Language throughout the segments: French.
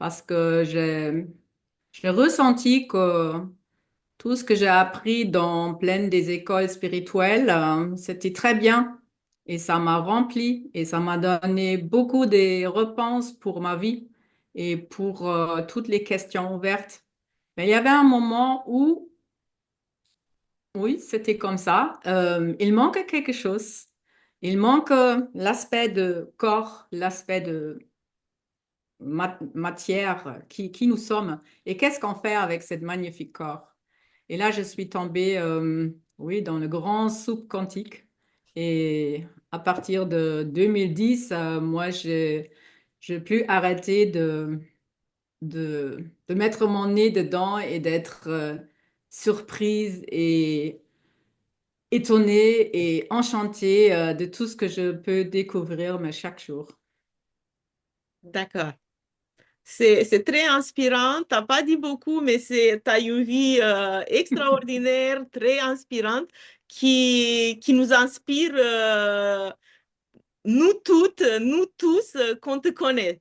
parce que j'ai ressenti que tout ce que j'ai appris dans plein des écoles spirituelles, c'était très bien et ça m'a rempli et ça m'a donné beaucoup de réponses pour ma vie et pour toutes les questions ouvertes. Mais il y avait un moment où, oui, c'était comme ça, il manque quelque chose. Il manque l'aspect de corps, l'aspect de matière qui nous sommes et qu'est-ce qu'on fait avec cette magnifique corps. Et là, je suis tombée, oui, dans le grand soupe quantique. Et à partir de 2010, moi, j'ai plus arrêté de mettre mon nez dedans et d'être surprise et étonnée et enchantée de tout ce que je peux découvrir, mais chaque jour. D'accord. C'est très inspirant. T'as pas dit beaucoup, mais t'as une vie extraordinaire, très inspirante, qui nous inspire, nous toutes, nous tous, qu'on te connaît.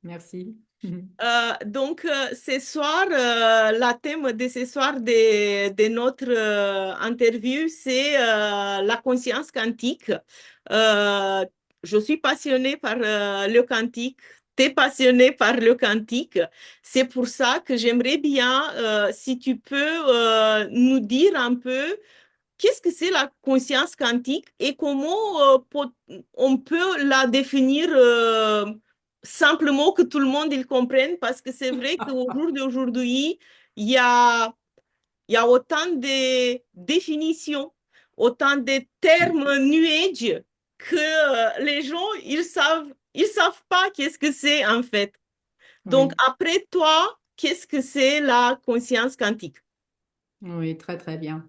Merci. Ce soir, la thème de ce soir de notre interview, c'est la conscience quantique. Euh, je suis passionnée par le quantique. Tu es passionné par le quantique. C'est pour ça que j'aimerais bien, si tu peux nous dire un peu qu'est-ce que c'est la conscience quantique et comment on peut la définir simplement que tout le monde il comprenne parce que c'est vrai qu'au jour d'aujourd'hui, il y a, il y a autant de définitions, autant de termes New Age que les gens, ils savent pas qu'est-ce que c'est en fait. Donc, Oui, après toi, qu'est-ce que c'est la conscience quantique? oui, très, très bien.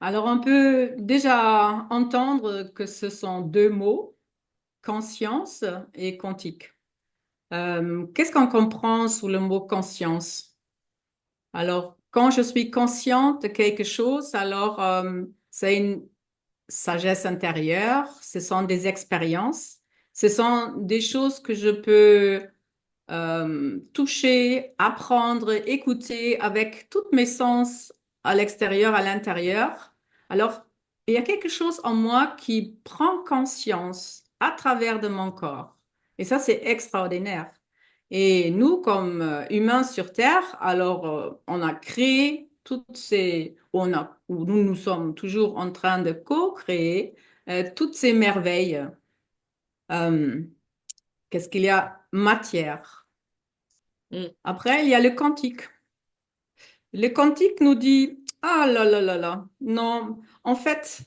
Alors, on peut déjà entendre que ce sont deux mots, conscience et quantique. Qu'est-ce qu'on comprend sous le mot conscience? Alors, quand je suis consciente de quelque chose, alors c'est une sagesse intérieure, ce sont des expériences, ce sont des choses que je peux toucher, apprendre, écouter avec tous mes sens à l'extérieur, à l'intérieur. Alors, il y a quelque chose en moi qui prend conscience à travers de mon corps. Et ça, c'est extraordinaire. Et nous, comme humains sur Terre, alors on a créé toutes ces, ou nous sommes toujours en train de co-créer toutes ces merveilles. Euh, Qu'est-ce qu'il y a? Matière. Mm. Après, il y a le quantique. Le quantique nous dit, ah là là là là, non, en fait,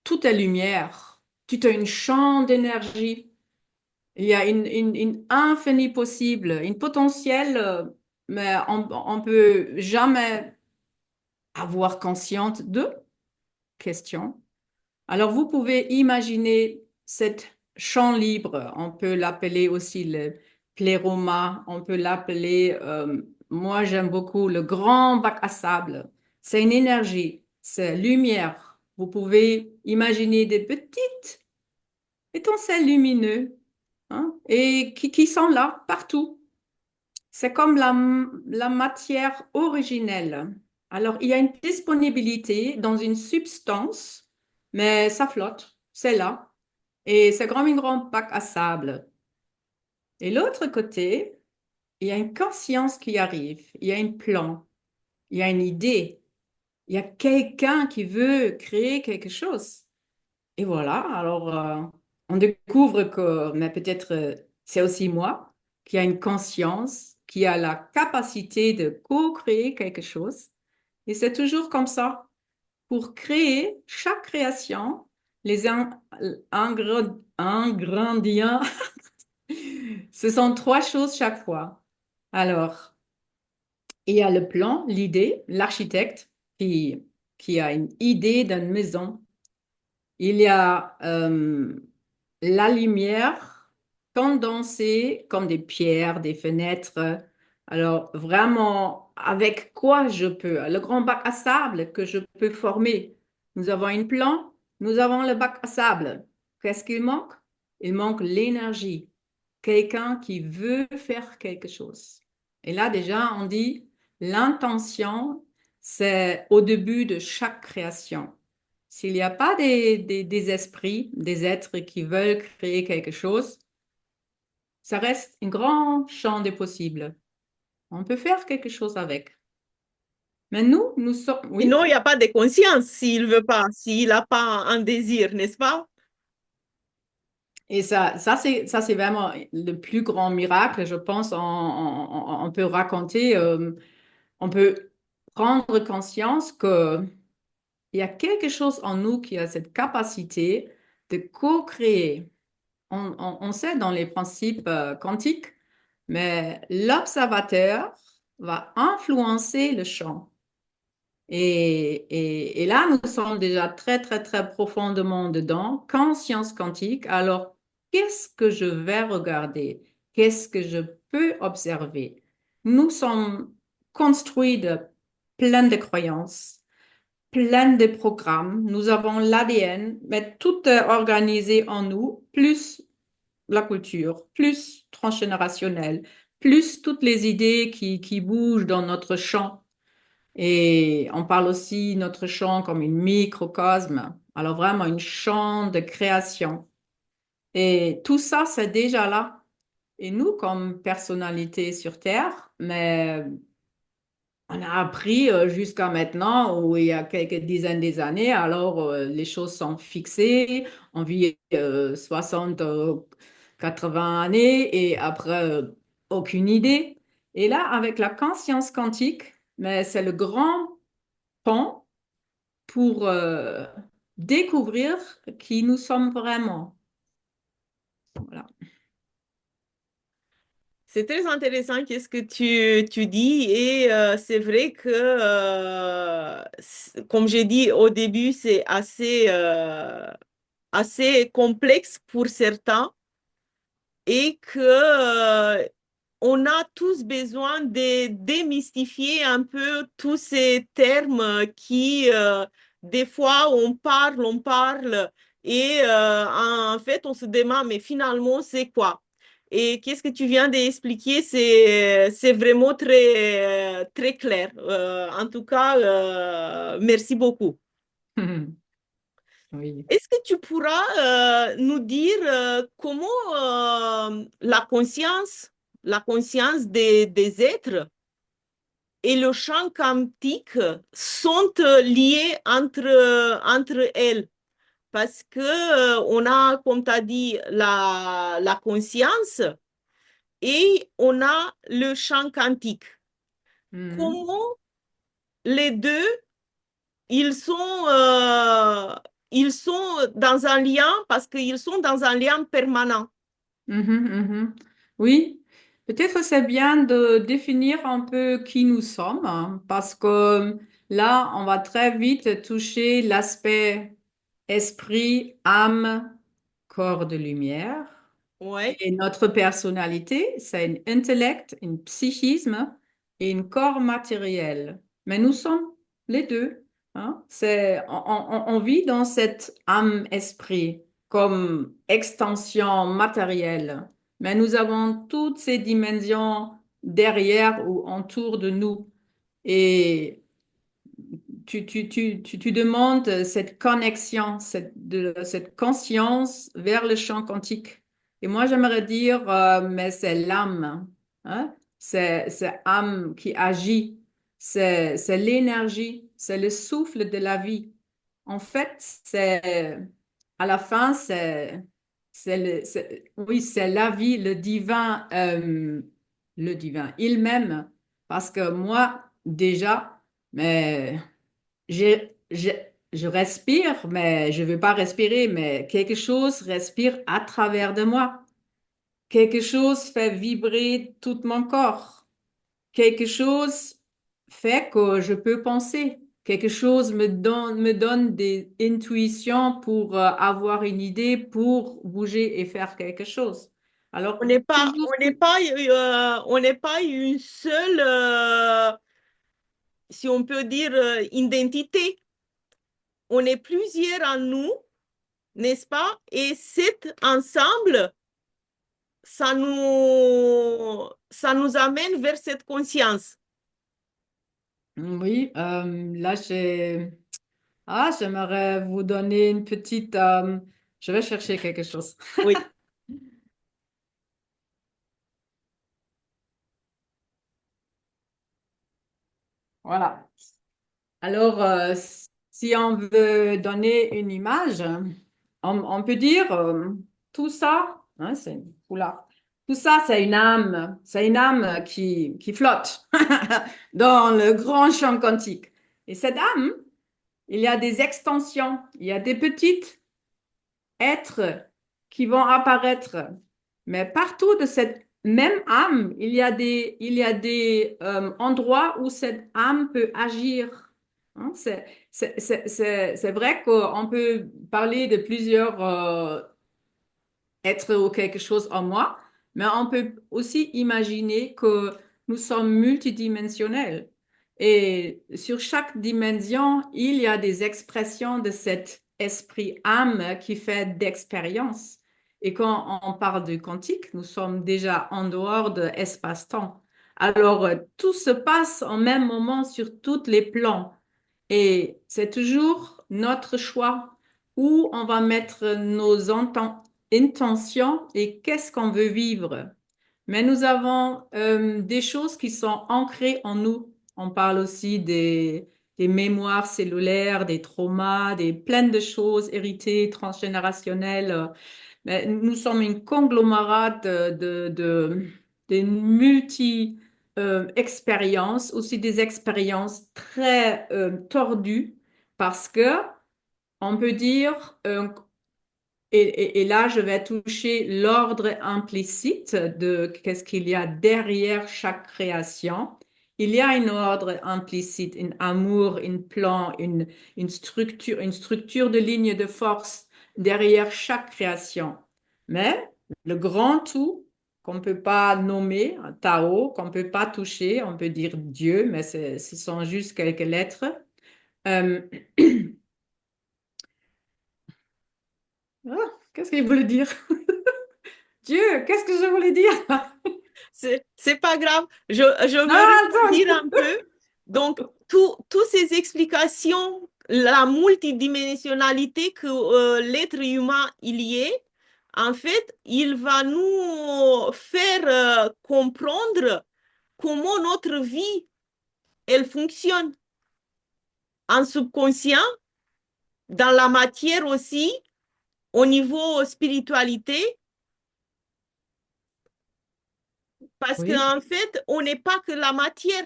tout est lumière. Tout est une champ d'énergie. Il y a une infinie possible, une potentielle, mais on peut jamais avoir conscience de question. Alors, vous pouvez imaginer cet champ libre. On peut l'appeler aussi le pléroma. On peut l'appeler, moi j'aime beaucoup le grand bac à sable. C'est une énergie, c'est lumière. Vous pouvez imaginer des petites étincelles lumineuses hein, et qui sont là partout. C'est comme la matière originelle. Alors, il y a une disponibilité dans une substance, mais ça flotte, c'est là. Et c'est comme un grand bac à sable. Et l'autre côté, il y a une conscience qui arrive, il y a un plan, il y a une idée, il y a quelqu'un qui veut créer quelque chose. Et voilà, alors on découvre que, mais peut-être c'est aussi moi, qui a une conscience, qui a la capacité de co-créer quelque chose. Et c'est toujours comme ça. Pour créer chaque création, les ingrédients, ce sont trois choses chaque fois. Alors, il y a le plan, l'idée, l'architecte qui a une idée d'une maison. Il y a la lumière condensée comme des pierres, des fenêtres. Alors, vraiment, avec quoi je peux? Le grand bac à sable que je peux former. Nous avons un plan, nous avons le bac à sable. Qu'est-ce qu'il manque? Il manque l'énergie. quelqu'un qui veut faire quelque chose. Et là, déjà, on dit l'intention, c'est au début de chaque création. S'il n'y a pas des esprits, des êtres qui veulent créer quelque chose, ça reste un grand champ des possibles. On peut faire quelque chose avec. Mais nous sommes, Sinon, oui, il n'y a pas de conscience s'il veut pas, s'il n'a pas un désir, n'est-ce pas? et ça c'est vraiment le plus grand miracle, je pense, on peut raconter, on peut prendre conscience que il y a quelque chose en nous qui a cette capacité de co-créer. On sait dans les principes quantiques, mais l'observateur va influencer le champ. Et là, nous sommes déjà très, très, très profondément dedans, conscience quantique. Alors, qu'est-ce que je vais regarder? Qu'est-ce que je peux observer? Nous sommes construits de plein de croyances, plein de programmes. Nous avons l'ADN, mais tout est organisé en nous, plus la culture, plus transgénérationnel, plus toutes les idées qui bougent dans notre champ. Et on parle aussi notre champ comme une microcosme. Alors vraiment une champ de création. Et tout ça, c'est déjà là. Et nous, comme personnalité sur Terre, mais on a appris jusqu'à maintenant, où il y a quelques dizaines d'années, alors les choses sont fixées, on vit 60, 80 années et après, aucune idée. Et là, avec la conscience quantique, mais c'est le grand pont pour découvrir qui nous sommes vraiment. Voilà. C'est très intéressant qu'est-ce que tu dis et c'est vrai que, comme j'ai dit au début, c'est assez complexe pour certains et que on a tous besoin de démystifier un peu tous ces termes qui, des fois, on parle et en fait, on se demande, mais finalement, c'est quoi? Et qu'est-ce que tu viens d'expliquer? C'est vraiment très, très clair. En tout cas, merci beaucoup. Oui. Est-ce que tu pourras nous dire comment la conscience des êtres et le champ quantique sont liés entre elles? Parce que on a, comme tu as dit, la conscience et on a le champ quantique. Mhm. Comment les deux, ils sont, euh, ils sont dans un lien parce qu'ils sont dans un lien permanent. Mhm, mhm. Oui, peut-être c'est bien de définir un peu qui nous sommes, hein, parce que là, on va très vite toucher l'aspect esprit, âme, corps de lumière. Ouais. Et notre personnalité, c'est un intellect, un psychisme et un corps matériel. Mais nous sommes les deux. Hein. On vit dans cette âme-esprit comme extension matérielle. Mais nous avons toutes ces dimensions derrière ou autour de nous. Et tu demandes cette connexion, cette conscience vers le champ quantique. Et moi, j'aimerais dire, mais c'est l'âme, hein? C'est âme qui agit, c'est l'énergie, c'est le souffle de la vie. En fait, à la fin, oui, c'est la vie, le divin, il m'aime. Parce que moi, déjà, mais je respire, mais je ne veux pas respirer, mais quelque chose respire à travers de moi. Quelque chose fait vibrer tout mon corps. Quelque chose fait que je peux penser. Quelque chose me donne des intuitions pour avoir une idée, pour bouger et faire quelque chose. Alors, toujours, On n'est pas une seule, si on peut dire, identité. On est plusieurs en nous, n'est-ce pas? Et cet ensemble ça nous amène vers cette conscience. Oui, là, j'aimerais vous donner une petite... je vais chercher quelque chose. Oui, Voilà. Alors, si on veut donner une image, on peut dire tout ça, hein, oula, tout ça, c'est une âme qui flotte dans le grand champ quantique. Et cette âme, il y a des extensions, il y a des petites êtres qui vont apparaître. Mais partout de cette même âme, il y a des endroits où cette âme peut agir. Hein, c'est vrai qu'on peut parler de plusieurs êtres ou quelque chose en moi, mais on peut aussi imaginer que nous sommes multidimensionnels. Et sur chaque dimension, il y a des expressions de cet esprit âme qui fait d'expérience. Et quand on parle du quantique, nous sommes déjà en dehors de espace-temps. Alors, tout se passe en même moment sur tous les plans. Et c'est toujours notre choix où on va mettre nos intentions et qu'est-ce qu'on veut vivre. Mais nous avons des choses qui sont ancrées en nous. On parle aussi des mémoires cellulaires, des traumas, des pleines de choses héritées, transgénérationnelles. Mais nous sommes une conglomérat de expériences, aussi des expériences très tordues, parce que on peut dire et là, je vais toucher l'ordre implicite de qu'est-ce qu'il y a derrière chaque création. Il y a un ordre implicite, un amour, un plan, une structure de ligne de force derrière chaque création. Mais le grand tout, qu'on ne peut pas nommer, un Tao, qu'on ne peut pas toucher, on peut dire Dieu, mais ce sont juste quelques lettres. Euh, ah, qu'est-ce qu'il voulait dire? Dieu, qu'est-ce que je voulais dire? c'est pas grave. Je Non, veux rebondir attends. un peu. Donc, toutes ces explications, la multidimensionnalité que l'être humain il y est, en fait, il va nous faire comprendre comment notre vie, elle fonctionne en subconscient, dans la matière aussi, au niveau spiritualité, parce Oui, qu'en fait, on n'est pas que la matière.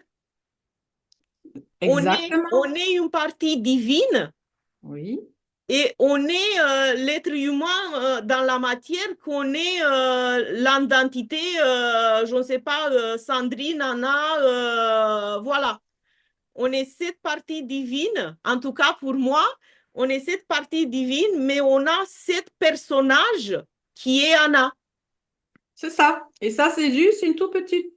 On exactement. est une partie divine Oui, et on est l'être humain dans la matière, qu'on est l'identité, je ne sais pas, Sandrine, Anna, voilà. On est cette partie divine, en tout cas pour moi, on est cette partie divine, mais on a cet personnage qui est Anna. c'est ça. Et ça, c'est juste une toute petite,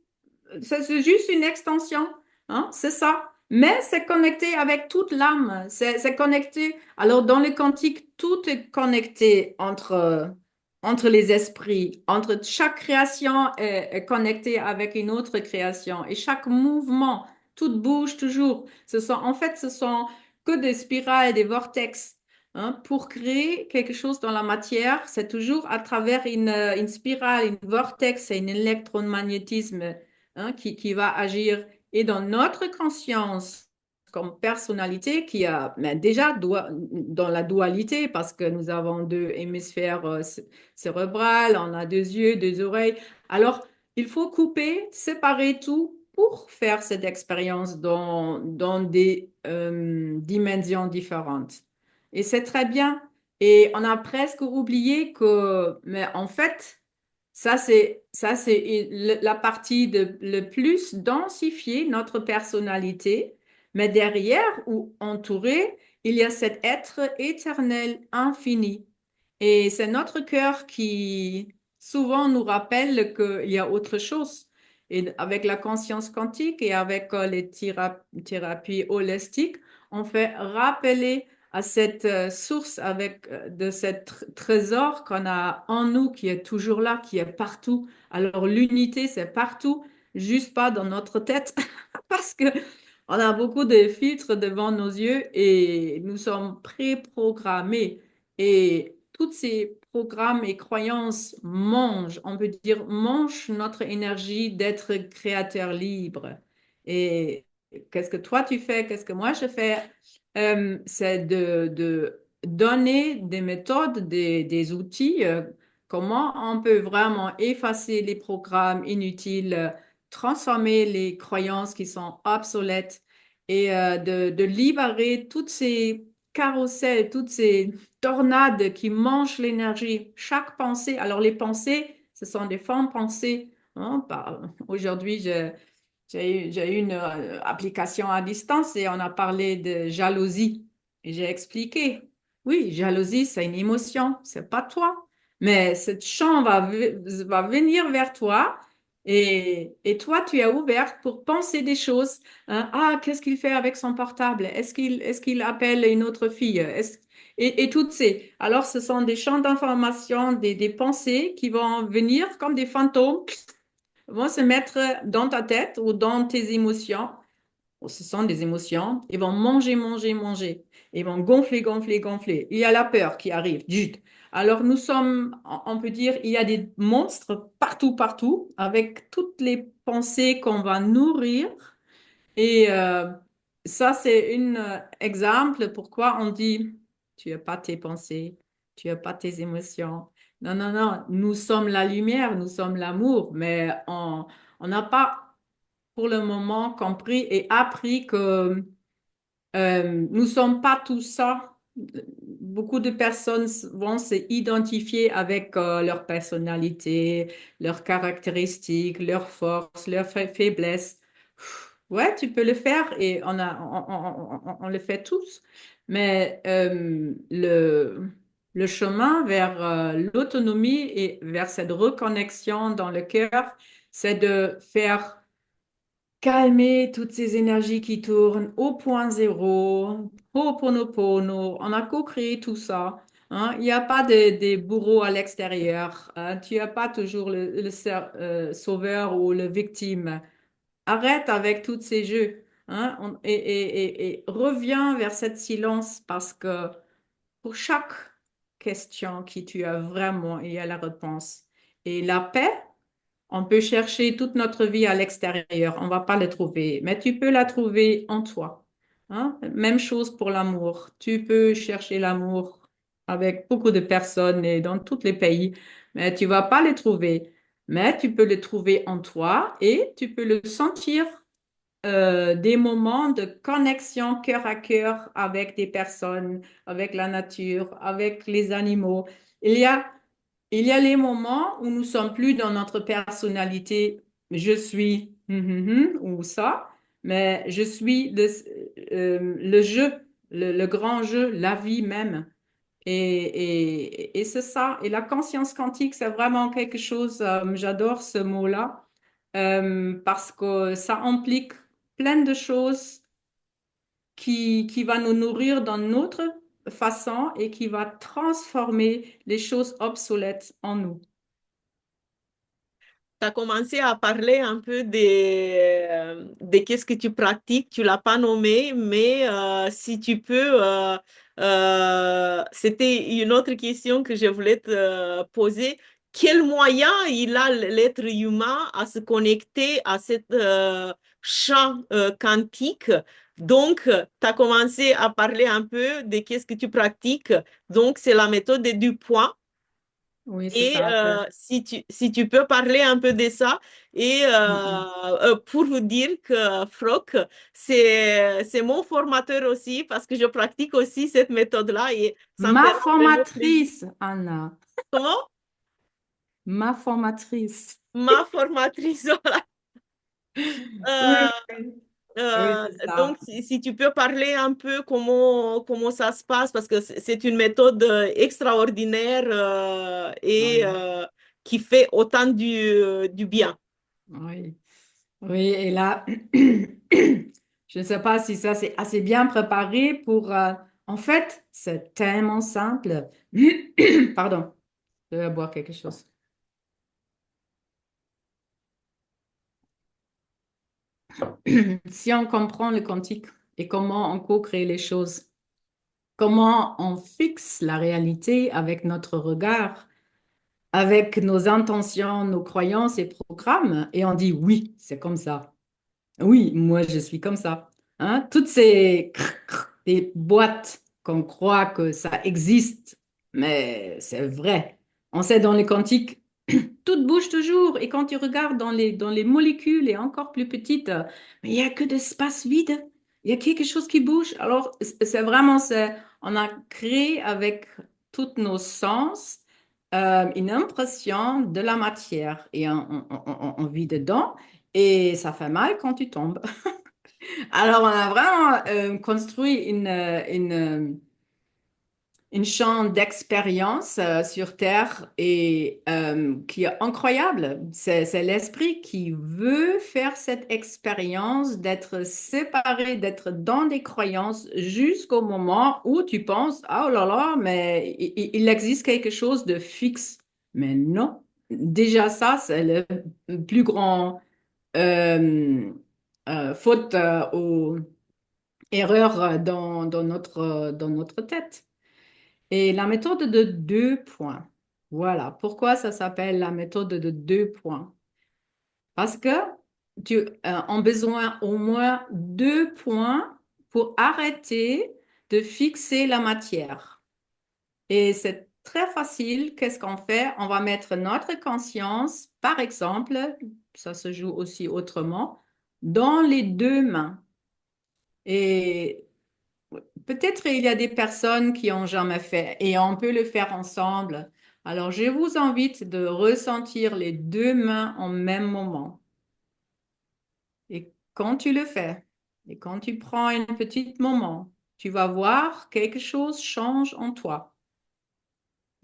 c'est juste une extension. Hein, c'est ça. Mais c'est connecté avec toute l'âme. C'est connecté. Alors, dans le quantique, tout est connecté entre les esprits. Entre chaque création est connectée avec une autre création. Et chaque mouvement, tout bouge toujours. En fait, ce sont que des spirales, des vortex. Hein, pour créer quelque chose dans la matière, c'est toujours à travers une spirale, une vortex et un électromagnétisme hein, qui va agir. Et dans notre conscience, comme personnalité, qui a mais déjà dans la dualité, parce que nous avons deux hémisphères cérébrales, on a deux yeux, deux oreilles. Alors, il faut couper, séparer tout pour faire cette expérience dans des dimensions différentes. Et c'est très bien. Et on a presque oublié que, mais en fait, ça, c'est la partie le plus densifiée, notre personnalité. Mais derrière ou entouré, il y a cet être éternel, infini. Et c'est notre cœur qui souvent nous rappelle qu'il y a autre chose. Et avec la conscience quantique et avec les thérapies holistiques, on fait rappeler à cette source avec de cet trésor qu'on a en nous, qui est toujours là, qui est partout. Alors l'unité, c'est partout, juste pas dans notre tête, parce que on a beaucoup de filtres devant nos yeux et nous sommes préprogrammés. Et tous ces programmes et croyances mangent, on peut dire, mangent notre énergie d'être créateur libre. Et qu'est-ce que toi tu fais? Qu'est-ce que moi je fais? C'est de donner des méthodes, des outils, comment on peut vraiment effacer les programmes inutiles, transformer les croyances qui sont obsolètes et de libérer toutes ces carrousels, toutes ces tornades qui mangent l'énergie. Chaque pensée, alors les pensées, ce sont des formes pensées. Hein. Aujourd'hui, j'ai eu une application à distance et on a parlé de jalousie. Et j'ai expliqué, oui, jalousie, c'est une émotion, c'est pas toi. Mais cette chambre va venir vers toi et toi, tu es ouverte pour penser des choses. Hein. Ah, qu'est-ce qu'il fait avec son portable? Est-ce qu'il appelle une autre fille? Et toutes ces. Alors, ce sont des champs d'information, des pensées qui vont venir comme des fantômes vont se mettre dans ta tête ou dans tes émotions. Ce sont des émotions. Ils vont manger, manger, manger. Ils vont gonfler, gonfler, gonfler. Il y a la peur qui arrive. Zut. Alors nous sommes, on peut dire, il y a des monstres partout, partout, avec toutes les pensées qu'on va nourrir et ça, c'est un exemple pourquoi on dit, tu n'as pas tes pensées, tu n'as pas tes émotions. Non, non, non, nous sommes la lumière, nous sommes l'amour, mais on n'a pas pour le moment compris et appris que nous ne sommes pas tout ça. Beaucoup de personnes vont se identifier avec leur personnalité, leurs caractéristiques, leurs forces, leurs faiblesses. Ouais, tu peux le faire et on le fait tous. Mais le chemin vers l'autonomie et vers cette reconnexion dans le cœur, c'est de faire calmer toutes ces énergies qui tournent au point zéro, Ho'oponopono, on a co-créé tout ça. Hein. Il n'y a pas de bourreaux à l'extérieur. Hein. Tu n'as pas toujours sauveur ou le victime. Arrête avec tous ces jeux. Hein. Et reviens vers cette silence parce que pour chaque question qui tu as vraiment, il y a la réponse. Et la paix, on peut chercher toute notre vie à l'extérieur, on va pas la trouver, mais tu peux la trouver en toi. Hein? Même chose pour l'amour. Tu peux chercher l'amour avec beaucoup de personnes et dans tous les pays, mais tu vas pas le trouver. Mais tu peux le trouver en toi et tu peux le sentir des moments de connexion cœur à cœur avec des personnes, avec la nature, avec les animaux. Il y a il y a les moments où nous sommes plus dans notre personnalité, je suis ou ça, mais je suis le jeu, le grand jeu, la vie même. Et c'est ça. Et la conscience quantique, c'est vraiment quelque chose, j'adore ce mot-là, parce que ça implique plein de choses qui va nous nourrir dans notre façon et qui va transformer les choses obsolètes en nous. Tu as commencé à parler un peu de qu'est-ce que tu pratiques. Tu l'as pas nommé, mais si tu peux, c'était une autre question que je voulais te poser. Quel moyen il a l'être humain à se connecter à cet champ quantique? Donc, tu as commencé à parler un peu de qu'est-ce que tu pratiques. Donc, c'est la méthode du point. Oui, c'est Et ça. si tu peux parler un peu de ça, et Mm, pour vous dire que Froc, c'est mon formateur aussi, parce que je pratique aussi cette méthode-là et ça me Ma fait vraiment plaisir. formatrice, Anna, Comment? ma formatrice. Ma formatrice. Voilà. Oui, Euh, oui, oui, c'est donc, ça. si tu peux parler un peu comment ça se passe, parce que c'est une méthode extraordinaire et Oui, qui fait autant du bien. oui. Oui, et là, je ne sais pas si ça c'est assez bien préparé pour En fait, c'est tellement simple. Pardon, je vais boire quelque chose. Si on comprend le quantique et comment on co-crée les choses, comment on fixe la réalité avec notre regard, avec nos intentions, nos croyances et programmes, et on dit oui, c'est comme ça. Oui, moi je suis comme ça. Hein? Toutes ces des boîtes qu'on croit que ça existe, mais c'est vrai. On sait dans les quantiques, tout bouge toujours. Et quand tu regardes dans les molécules et encore plus petites, mais il n'y a que d'espace vide. Il y a quelque chose qui bouge. Alors, c'est vraiment, on a créé avec tous nos sens une impression de la matière et on vit dedans et ça fait mal quand tu tombes. Alors, on a vraiment construit une champ d'expérience sur Terre et qui est incroyable. C'est l'esprit qui veut faire cette expérience d'être séparé, d'être dans des croyances jusqu'au moment où tu penses, ah oh là là, mais il existe quelque chose de fixe. Mais non, déjà ça, c'est le plus grand euh, faute ou erreur dans notre tête. Et la méthode de 2 points. Voilà. Pourquoi ça s'appelle la méthode de 2 points? Parce que tu as besoin au moins 2 points pour arrêter de fixer la matière. Et c'est très facile. Qu'est-ce qu'on fait? On va mettre notre conscience, par exemple, ça se joue aussi autrement, dans les 2 mains. Et peut-être il y a des personnes qui ont jamais fait et on peut le faire ensemble. Alors, je vous invite de ressentir les 2 mains en même moment. Et quand tu le fais, et quand tu prends un petit moment, tu vas voir quelque chose change en toi.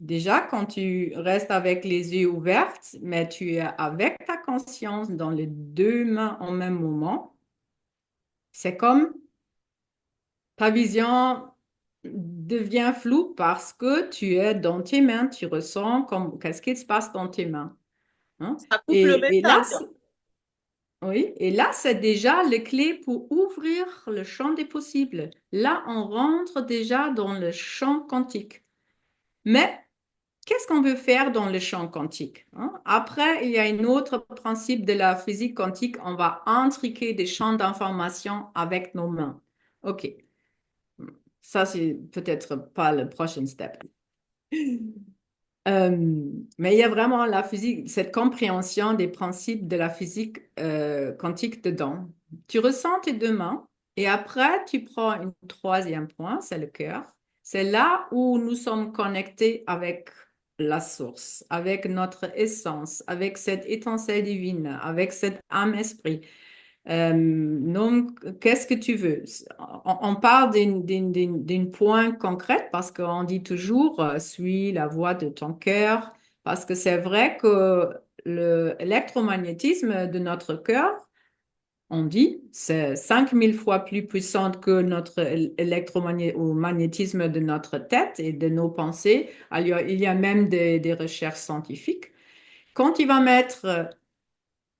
Déjà, quand tu restes avec les yeux ouverts, mais tu es avec ta conscience dans les 2 mains en même moment, c'est comme ta vision devient floue parce que tu es dans tes mains, tu ressens comme qu'est-ce qui se passe dans tes mains. Hein? Ça coupe le Et là, mental, quoi. oui, et là, c'est déjà les clés pour ouvrir le champ des possibles. Là, on rentre déjà dans le champ quantique. Mais qu'est-ce qu'on veut faire dans le champ quantique? Hein? Après, il y a un autre principe de la physique quantique, on va intriquer des champs d'information avec nos mains. OK. Ça, c'est peut-être pas le prochain step. Euh, mais il y a vraiment la physique, cette compréhension des principes de la physique quantique dedans. Tu ressens tes 2 mains et après, tu prends un troisième point, c'est le cœur. C'est là où nous sommes connectés avec la source, avec notre essence, avec cette étincelle divine, avec cette âme-esprit. Donc, qu'est-ce que tu veux? On parle d'une point concrète parce qu'on dit toujours suis la voie de ton cœur parce que c'est vrai que l'électromagnétisme de notre cœur, on dit, c'est 5000 fois plus puissant que notre électromagnétisme de notre tête et de nos pensées. Alors, il y a même des recherches scientifiques. Quand tu vas mettre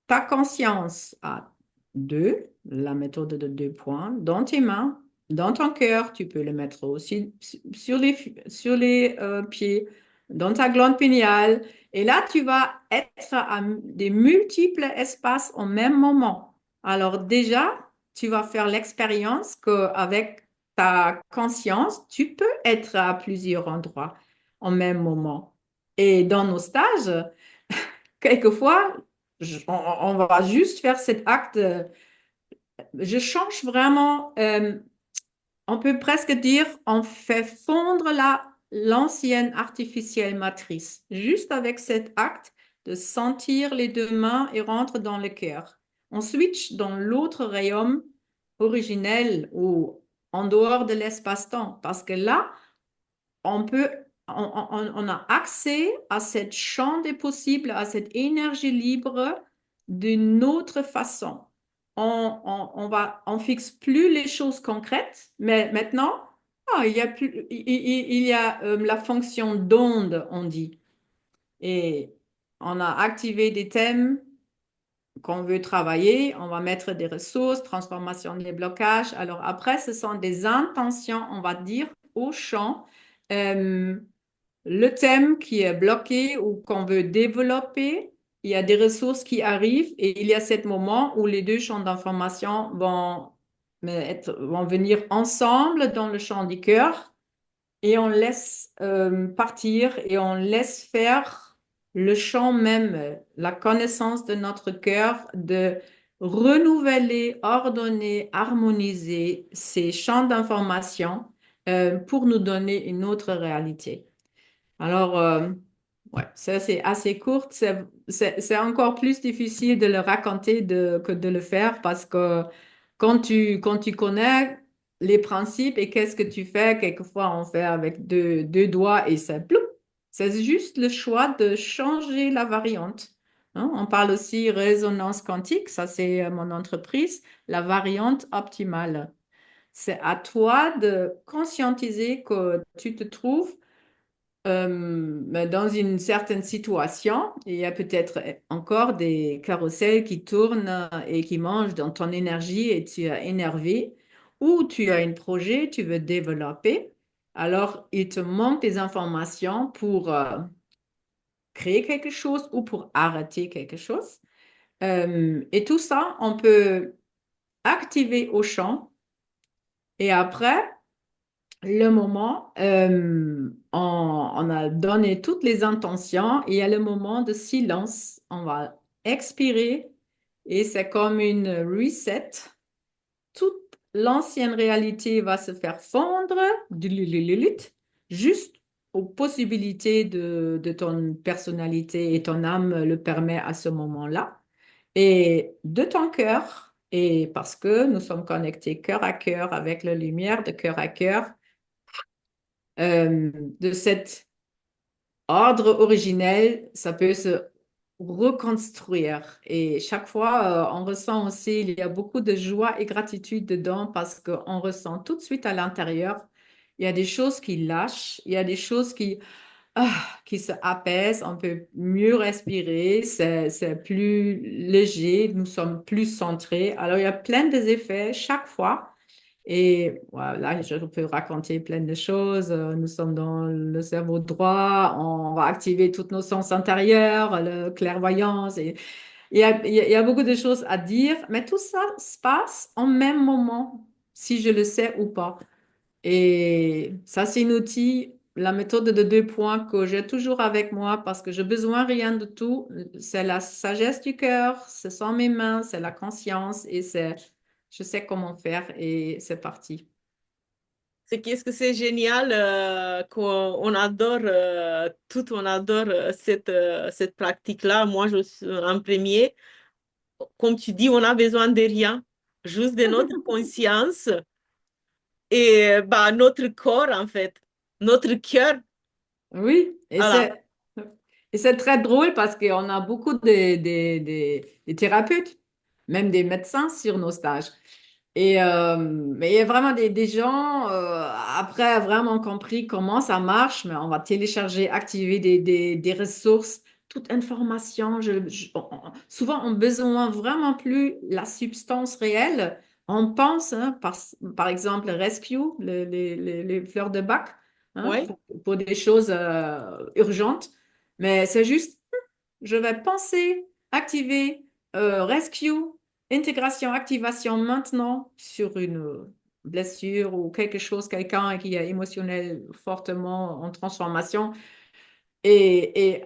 ta conscience à 2, la méthode de 2 points, dans tes mains, dans ton cœur, tu peux le mettre aussi sur les pieds, dans ta glande pinéale. Et là, tu vas être à des multiples espaces au même moment. Alors déjà, tu vas faire l'expérience qu'avec ta conscience, tu peux être à plusieurs endroits au même moment. Et dans nos stages, quelquefois, on va juste faire cet acte. Je change vraiment, on peut presque dire, on fait fondre l'ancienne artificielle matrice, juste avec cet acte de sentir les 2 mains et rentre dans le cœur. On switch dans l'autre royaume originel ou en dehors de l'espace-temps, parce que là, on peut, on a accès à cette champ des possibles, à cette énergie libre d'une autre façon. On fixe plus les choses concrètes, mais maintenant, Ah, il y a la fonction d'onde, on dit. Et on a activé des thèmes qu'on veut travailler, on va mettre des ressources, transformation des blocages. Alors après, ce sont des intentions, on va dire, au champ. Euh, le thème qui est bloqué ou qu'on veut développer, il y a des ressources qui arrivent et il y a ce moment où les deux champs d'information vont venir ensemble dans le champ du cœur et on laisse partir et on laisse faire le champ même, la connaissance de notre cœur, de renouveler, ordonner, harmoniser ces champs d'information pour nous donner une autre réalité. Alors, ouais, ça c'est assez court. C'est encore plus difficile de le raconter que de le faire parce que quand tu connais les principes et qu'est-ce que tu fais, quelquefois on fait avec deux doigts et ça ploup. C'est juste le choix de changer la variante. Hein. On parle aussi résonance quantique, ça c'est mon entreprise, la variante optimale. C'est à toi de conscientiser que tu te trouves dans une certaine situation, il y a peut-être encore des carrousels qui tournent et qui mangent dans ton énergie et tu es énervé, ou tu as un projet, tu veux développer. Alors, il te manque des informations pour créer quelque chose ou pour arrêter quelque chose. Et tout ça, on peut activer au champ et après, le moment, on a donné toutes les intentions et il y a le moment de silence. On va expirer et c'est comme une reset. Toute l'ancienne réalité va se faire fondre, dululilulut, juste aux possibilités de ton personnalité et ton âme le permet à ce moment-là. Et de ton cœur, et parce que nous sommes connectés cœur à cœur avec la lumière de cœur à cœur, de cet ordre originel, ça peut se reconstruire. Et chaque fois, on ressent aussi, il y a beaucoup de joie et gratitude dedans parce qu'on ressent tout de suite à l'intérieur, il y a des choses qui lâchent, il y a des choses ah, qui se apaisent, on peut mieux respirer, c'est plus léger, nous sommes plus centrés. Alors, il y a plein d'effets chaque fois. Et voilà, je peux raconter plein de choses. Nous sommes dans le cerveau droit, on va activer tous nos sens intérieurs, la clairvoyance. Et il y a beaucoup de choses à dire, mais tout ça se passe en même moment, si je le sais ou pas. Et ça, c'est un outil, la méthode de deux points que j'ai toujours avec moi parce que j'ai besoin rien de tout. C'est la sagesse du cœur, ce sont mes mains, c'est la conscience et je sais comment faire et c'est parti. Qu'est-ce que c'est génial qu'on on adore on adore cette pratique-là. Moi, je suis en premier. Comme tu dis, on a besoin de rien, juste de notre conscience et bah, notre corps, en fait, notre cœur. Oui, Voilà. et c'est très drôle parce qu'on a beaucoup des thérapeutes, même des médecins sur nos stages. Mais il y a vraiment des gens, après, vraiment compris comment ça marche, mais on va télécharger, activer des ressources, toute information. Souvent, on a besoin vraiment plus la substance réelle. On pense, hein, par exemple, Rescue, les fleurs de bac, hein, Oui. pour des choses urgentes. Mais c'est juste, je vais penser, activer, rescue, intégration, activation maintenant sur une blessure ou quelque chose, quelqu'un qui est émotionnel fortement en transformation. Et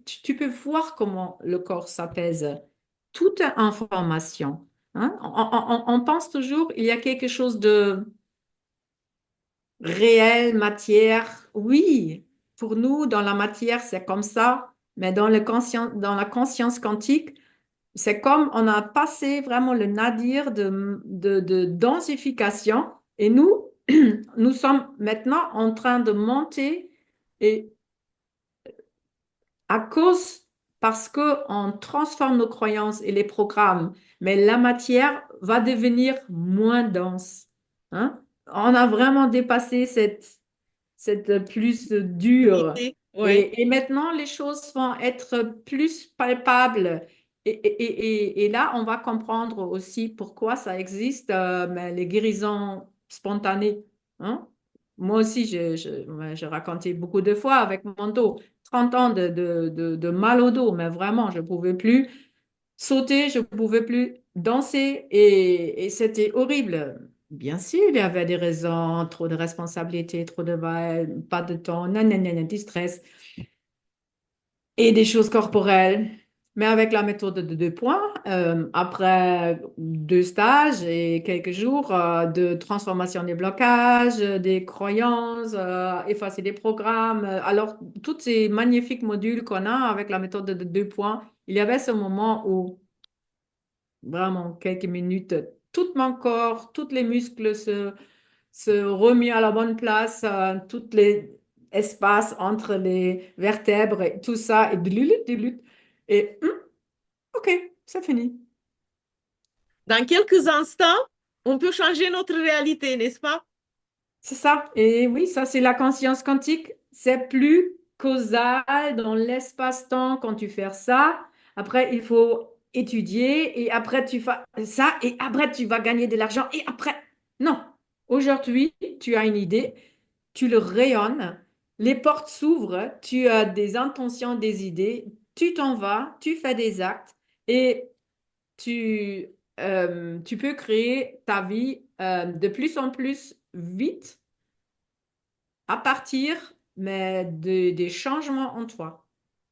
tu peux voir comment le corps s'apaise. Toute information. Hein. On pense toujours, il y a quelque chose de réel, matière. Oui, pour nous, dans la matière, c'est comme ça, mais dans la conscience quantique, c'est comme on a passé vraiment le nadir de densification et nous, nous sommes maintenant en train de monter et à cause, parce qu'on transforme nos croyances et les programmes, mais la matière va devenir moins dense. Hein? on a vraiment dépassé cette plus dure. Limité. Ouais. Et maintenant, les choses vont être plus palpables. Et là, on va comprendre aussi pourquoi ça existe, mais les guérisons spontanées. Hein? Moi aussi, ouais, j'ai raconté beaucoup de fois avec mon dos. 30 ans de mal au dos, mais vraiment, je ne pouvais plus sauter, je ne pouvais plus danser et c'était horrible. Bien sûr, il y avait des raisons, trop de responsabilités, trop de pas de temps, nanana, du stress et des choses corporelles. Mais avec la méthode de 2 points, après 2 stages et quelques jours de transformation des blocages, des croyances, effacer des programmes, alors tous ces magnifiques modules qu'on a avec la méthode de 2 points, il y avait ce moment où vraiment quelques minutes, tout mon corps, tous les muscles se remis à la bonne place, tous les espaces entre les vertèbres et tout ça, et dilut. Et ok, c'est fini. Dans quelques instants, on peut changer notre réalité, n'est-ce pas? C'est ça. Et oui, ça, c'est la conscience quantique. C'est plus causal dans l'espace-temps quand tu fais ça. Après, il faut étudier et après, tu fais ça et après, tu vas gagner de l'argent et après, non. Aujourd'hui, tu as une idée, tu le rayonnes, les portes s'ouvrent, tu as des intentions, des idées, tu t'en vas, tu fais des actes et tu peux créer ta vie de plus en plus vite à partir mais des changements en toi.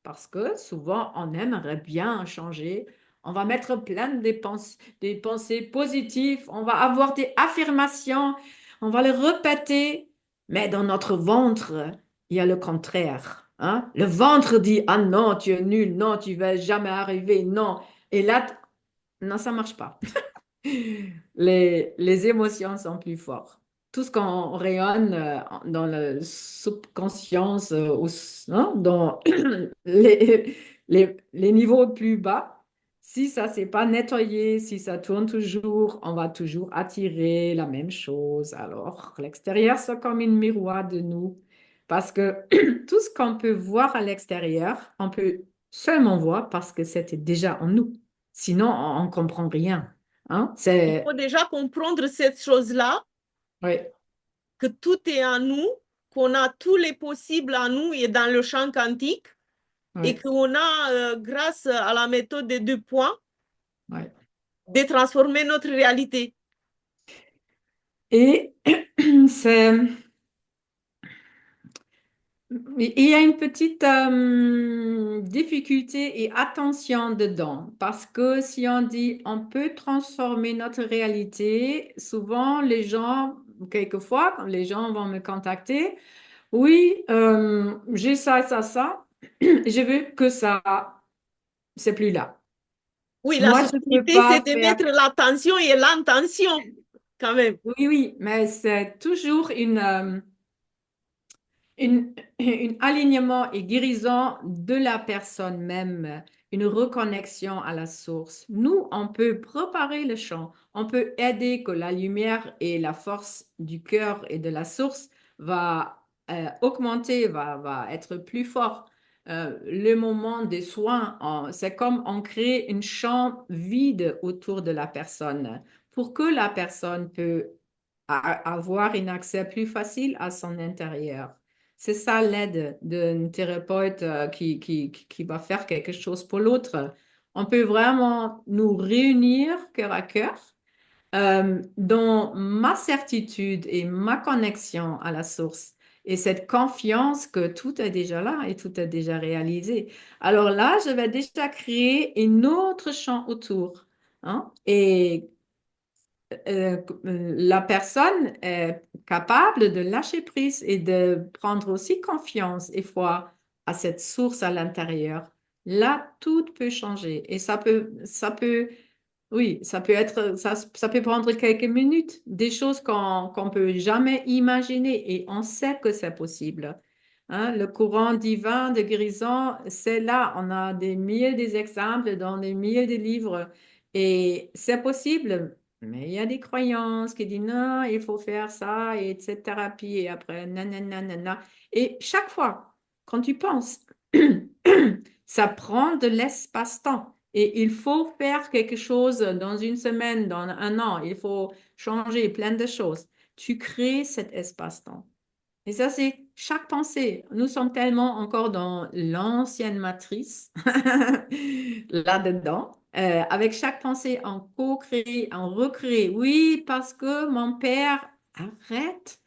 Parce que souvent, on aimerait bien changer. On va mettre plein des pensées positives. On va avoir des affirmations. On va les répéter. Mais dans notre ventre, il y a le contraire. Hein? Le ventre dit, ah non, tu es nul. Non, tu vas jamais arriver. Non. Et là, non, ça marche pas. Les émotions sont plus fortes. Tout ce qu'on rayonne dans le subconscience, hein, dans les niveaux plus bas, si ça ne s'est pas nettoyé, si ça tourne toujours, on va toujours attirer la même chose. Alors, l'extérieur, c'est comme une miroir de nous. Parce que tout ce qu'on peut voir à l'extérieur, on peut seulement voir parce que c'était déjà en nous. Sinon, on ne comprend rien. Hein? Il faut déjà comprendre cette chose-là, Oui, que tout est en nous, qu'on a tous les possibles en nous et dans le champ quantique, et oui, qu'on a, grâce à la méthode des 2 points, oui. de transformer notre réalité. Et c'est, il y a une petite difficulté et attention dedans, parce que si on dit on peut transformer notre réalité, souvent les gens, quelquefois, quand les gens vont me contacter, oui, j'ai ça, je veux que ça, c'est plus là. Oui, la Moi, je ne peux subtilité, c'est pas de faire. mettre l'attention et l'intention, quand même. Oui, oui, mais c'est toujours un alignement et guérison de la personne même, une reconnexion à la source. Nous, on peut préparer le champ, on peut aider que la lumière et la force du cœur et de la source va augmenter, va être plus fort. Le moment des soins, c'est comme on crée un champ vide autour de la personne pour que la personne peut avoir un accès plus facile à son intérieur. C'est ça l'aide d'un thérapeute qui va faire quelque chose pour l'autre. On peut vraiment nous réunir cœur à cœur dans ma certitude et ma connexion à la source et cette confiance que tout est déjà là et tout est déjà réalisé. Alors là, je vais déjà créer un autre champ autour. Hein? Et la personne est capable de lâcher prise et de prendre aussi confiance et foi à cette source à l'intérieur. Là, tout peut changer et oui, ça peut prendre quelques minutes, des choses qu'on peut jamais imaginer et on sait que c'est possible. Hein, le courant divin de guérison, c'est là. On a des milliers d'exemples dans des milliers de livres et c'est possible. Mais il y a des croyances qui disent non, il faut faire ça et cette thérapie et après nanana, nanana. Et chaque fois, quand tu penses, ça prend de l'espace-temps. Et il faut faire quelque chose dans une semaine, dans un an. Il faut changer plein de choses. Tu crées cet espace-temps. Et ça, c'est chaque pensée. Nous sommes tellement encore dans l'ancienne matrice, là-dedans. Avec chaque pensée, on co-crée, on recrée. Oui, parce que mon père, arrête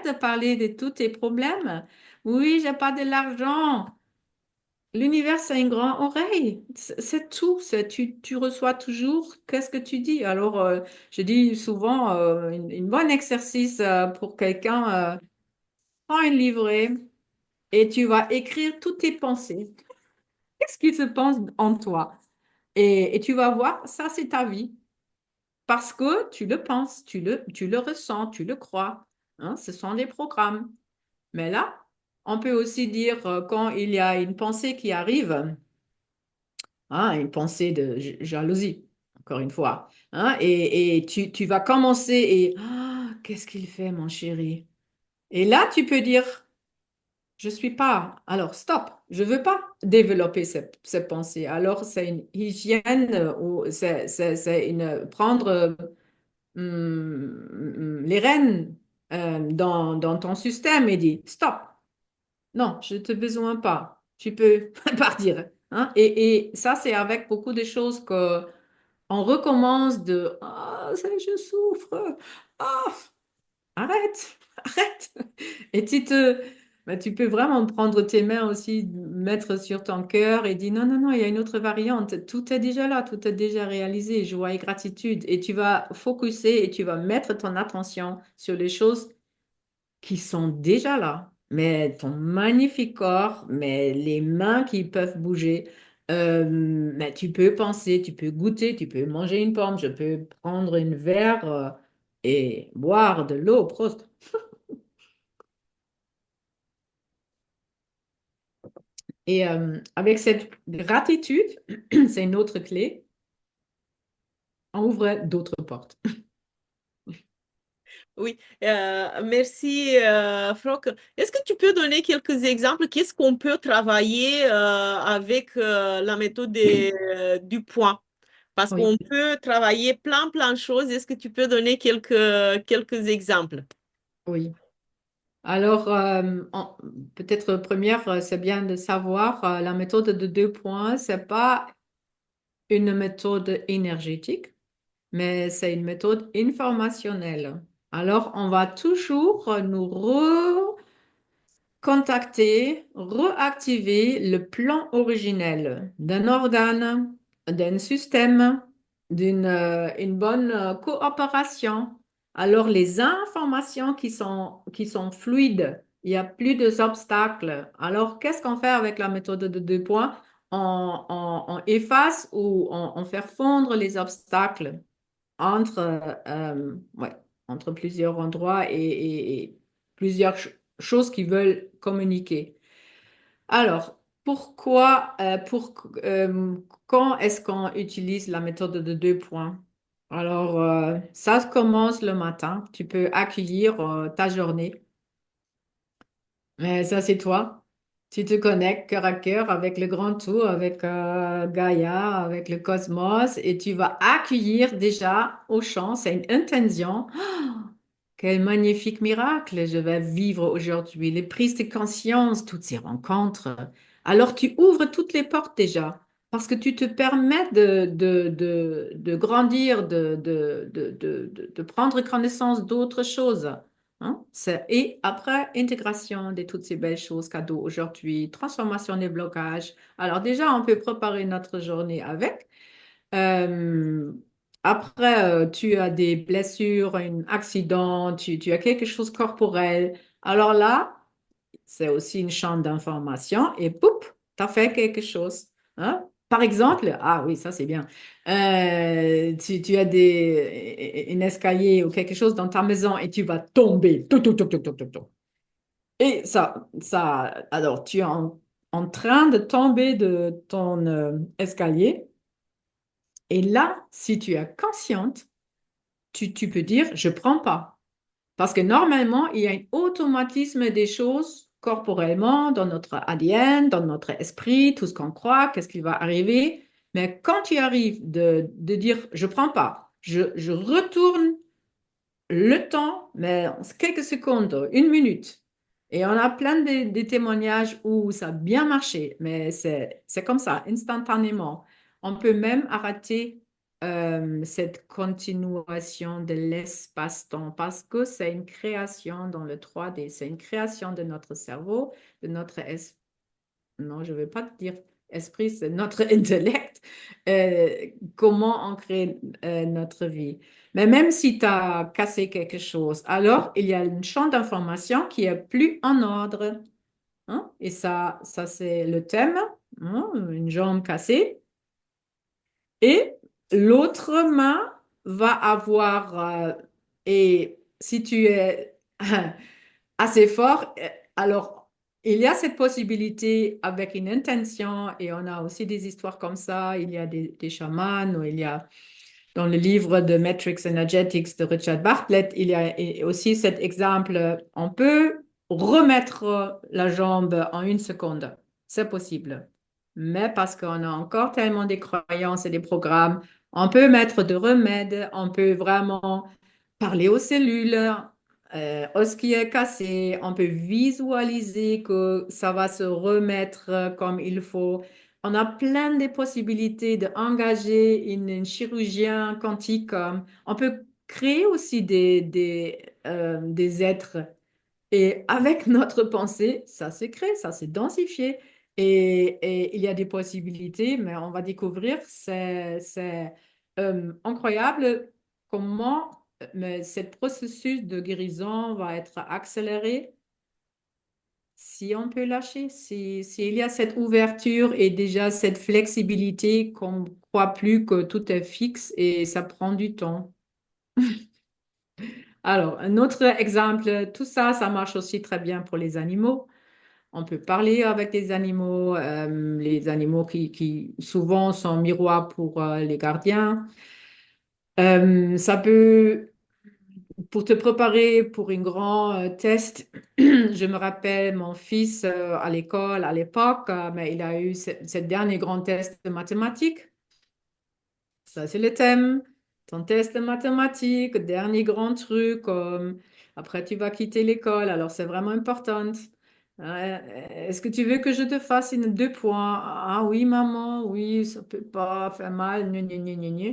de parler de tous tes problèmes. Oui, j'ai pas de l'argent. L'univers, c'est une grande oreille. C'est tout. Tu reçois toujours qu'est-ce que tu dis. Alors, je dis souvent, une bonne exercice pour quelqu'un. Prends un livret et tu vas écrire toutes tes pensées. Qu'est-ce qui se passe en toi? Et tu vas voir, ça, c'est ta vie. Parce que tu le penses, tu le ressens, tu le crois. Hein, ce sont des programmes. Mais là, on peut aussi dire quand il y a une pensée qui arrive, hein, une pensée de jalousie, encore une fois. Hein, et tu vas commencer et qu'est-ce qu'il fait, mon chéri? Et là, tu peux dire, je suis pas. Alors, stop. Je veux pas développer cette pensée. Alors, c'est une hygiène ou c'est une prendre les rênes dans ton système et dire stop. Non, je te besoin pas. Tu peux partir. Hein? Et ça, c'est avec beaucoup de choses que on recommence de je souffre. Ah, arrête, arrête. Et tu peux vraiment prendre tes mains aussi, mettre sur ton cœur et dire non, non, non, il y a une autre variante. Tout est déjà là, tout est déjà réalisé, joie et gratitude. Et tu vas focuser et tu vas mettre ton attention sur les choses qui sont déjà là. Mais ton magnifique corps, mais les mains qui peuvent bouger. Mais tu peux penser, tu peux goûter, tu peux manger une pomme, je peux prendre une verre et boire de l'eau. Prost. Et avec cette gratitude, c'est une autre clé, on ouvre d'autres portes. Oui, merci Franck. Est-ce que tu peux donner quelques exemples? Qu'est-ce qu'on peut travailler avec la méthode du point? Parce Oui, qu'on peut travailler plein de choses. Est-ce que tu peux donner quelques exemples? oui. Alors, peut-être première, c'est bien de savoir, la méthode de 2 points, c'est pas une méthode énergétique, mais c'est une méthode informationnelle. Alors, on va toujours nous contacter, reactiver le plan originel d'un organe, d'un système, d'une une bonne coopération. Alors, les informations qui sont fluides, il n'y a plus d'obstacles. Alors, qu'est-ce qu'on fait avec la méthode de 2 points? On efface ou on fait fondre les obstacles entre, ouais, entre plusieurs endroits et plusieurs choses qui veulent communiquer. Alors, quand est-ce qu'on utilise la méthode de 2 points? Alors, ça commence le matin. Tu peux accueillir ta journée. Mais ça, c'est toi. Tu te connectes cœur à cœur avec le grand tout, avec Gaïa, avec le cosmos, et tu vas accueillir déjà au champ, c'est une intention. Quel magnifique miracle je vais vivre aujourd'hui, les prises de conscience, toutes ces rencontres. Alors tu ouvres toutes les portes déjà, parce que tu te permets de grandir, de prendre connaissance d'autres choses. Hein. Et après, intégration de toutes ces belles choses, cadeaux aujourd'hui, transformation des blocages. Alors déjà, on peut préparer notre journée avec. Euh, Après, tu as des blessures, un accident, tu as quelque chose corporel. Alors là, c'est aussi une chambre d'information et poup, tu as fait quelque chose. Hein? Par exemple, ah oui, ça c'est bien. Tu as un escalier ou quelque chose dans ta maison et tu vas tomber. Tout, tout, tout, tout, tout, tout, tout. Et alors tu es en train de tomber de ton escalier. Et là, si tu es consciente, tu peux dire, je prends pas. Parce que normalement, il y a un automatisme des choses corporellement, dans notre ADN, dans notre esprit, tout ce qu'on croit, qu'est-ce qui va arriver. Mais quand tu arrives de dire, je prends pas, je retourne le temps, mais en quelques secondes, une minute. Et on a plein de témoignages où ça a bien marché, mais c'est comme ça, instantanément. On peut même arrêter cette continuation de l'espace-temps parce que c'est une création dans le 3D, c'est une création de notre cerveau, de notre esprit. Non, je ne vais pas te dire esprit, c'est notre intellect, comment on crée notre vie. Mais même si tu as cassé quelque chose, alors il y a un champ d'information qui est plus en ordre, hein. Et ça c'est le thème, hein, une jambe cassée. Et l'autre main va avoir, et si tu es assez fort, alors il y a cette possibilité avec une intention, et on a aussi des histoires comme ça, il y a des chamans, ou il y a dans le livre de Matrix Energetics de Richard Bartlett, il y a aussi cet exemple, on peut remettre la jambe en une seconde, c'est possible. Mais parce qu'on a encore tellement des croyances et des programmes, on peut mettre de remèdes, on peut vraiment parler aux cellules, ce qui est cassé, on peut visualiser que ça va se remettre comme il faut. On a plein de possibilités d'engager une chirurgien quantique. On peut créer aussi des êtres. Et avec notre pensée, ça se crée, ça se densifie. Et il y a des possibilités, mais on va découvrir, c'est incroyable comment mais ce processus de guérison va être accéléré si on peut lâcher, s'il y a cette ouverture et déjà cette flexibilité qu'on ne croit plus que tout est fixe et ça prend du temps. Alors, un autre exemple, tout ça, ça marche aussi très bien pour les animaux. On peut parler avec des animaux, les animaux qui souvent sont miroirs pour les gardiens. Ça peut pour te préparer pour un grand test, je me rappelle mon fils à l'école à l'époque, mais il a eu ce dernier grand test de mathématiques. Ça, c'est le thème. Ton test de mathématiques, dernier grand truc. Après, tu vas quitter l'école, alors c'est vraiment important. Est-ce que tu veux que je te fasse une 2 points? Ah oui, maman, oui, ça peut pas faire mal. Gna, gna, gna, gna, gna.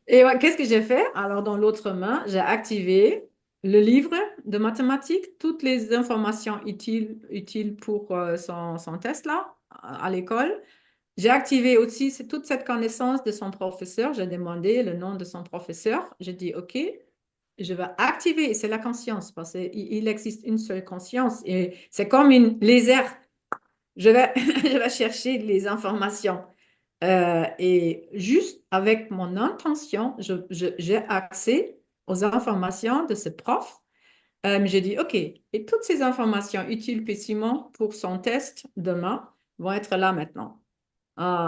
Et ouais, qu'est-ce que j'ai fait? Alors, dans l'autre main, j'ai activé le livre de mathématiques, toutes les informations utiles pour son test là, à l'école. J'ai activé aussi toute cette connaissance de son professeur. J'ai demandé le nom de son professeur. J'ai dit, OK, je vais activer, et c'est la conscience, parce qu'il existe une seule conscience, et c'est comme une laser. Je vais, je vais chercher les informations. Et juste avec mon intention, j'ai accès aux informations de ce prof. J'ai dit, OK, et toutes ces informations utiles spécifiquement pour son test demain vont être là maintenant.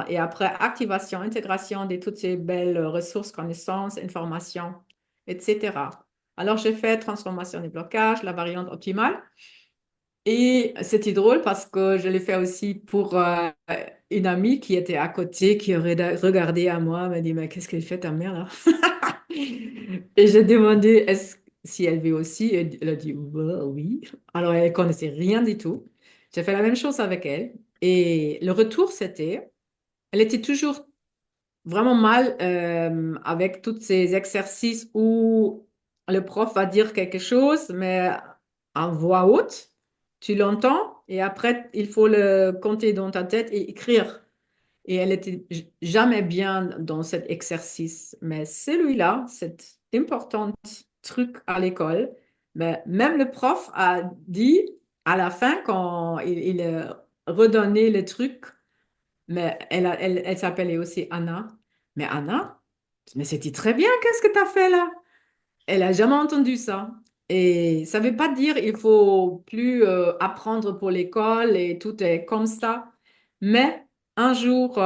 Et après, activation, intégration de toutes ces belles ressources, connaissances, informations, etc. Alors, j'ai fait transformation des blocages, la variante optimale. Et c'était drôle parce que je l'ai fait aussi pour une amie qui était à côté, qui aurait regardé à moi, m'a dit, mais qu'est-ce qu'elle fait ta mère là? Et j'ai demandé si elle veut aussi. Et elle a dit, bah, oui. Alors, elle connaissait rien du tout. J'ai fait la même chose avec elle. Et le retour, c'était, elle était toujours vraiment mal avec tous ces exercices où le prof va dire quelque chose, mais en voix haute, tu l'entends et après, il faut le compter dans ta tête et écrire. Et elle était jamais bien dans cet exercice. Mais celui-là, cet important truc à l'école, mais même le prof a dit à la fin, quand il redonnait le truc, mais elle s'appelait aussi Anna. Mais Anna, mais c'était très bien, qu'est-ce que tu as fait là? Elle a jamais entendu ça. Et ça veut pas dire il faut plus apprendre pour l'école et tout est comme ça. Mais Un jour,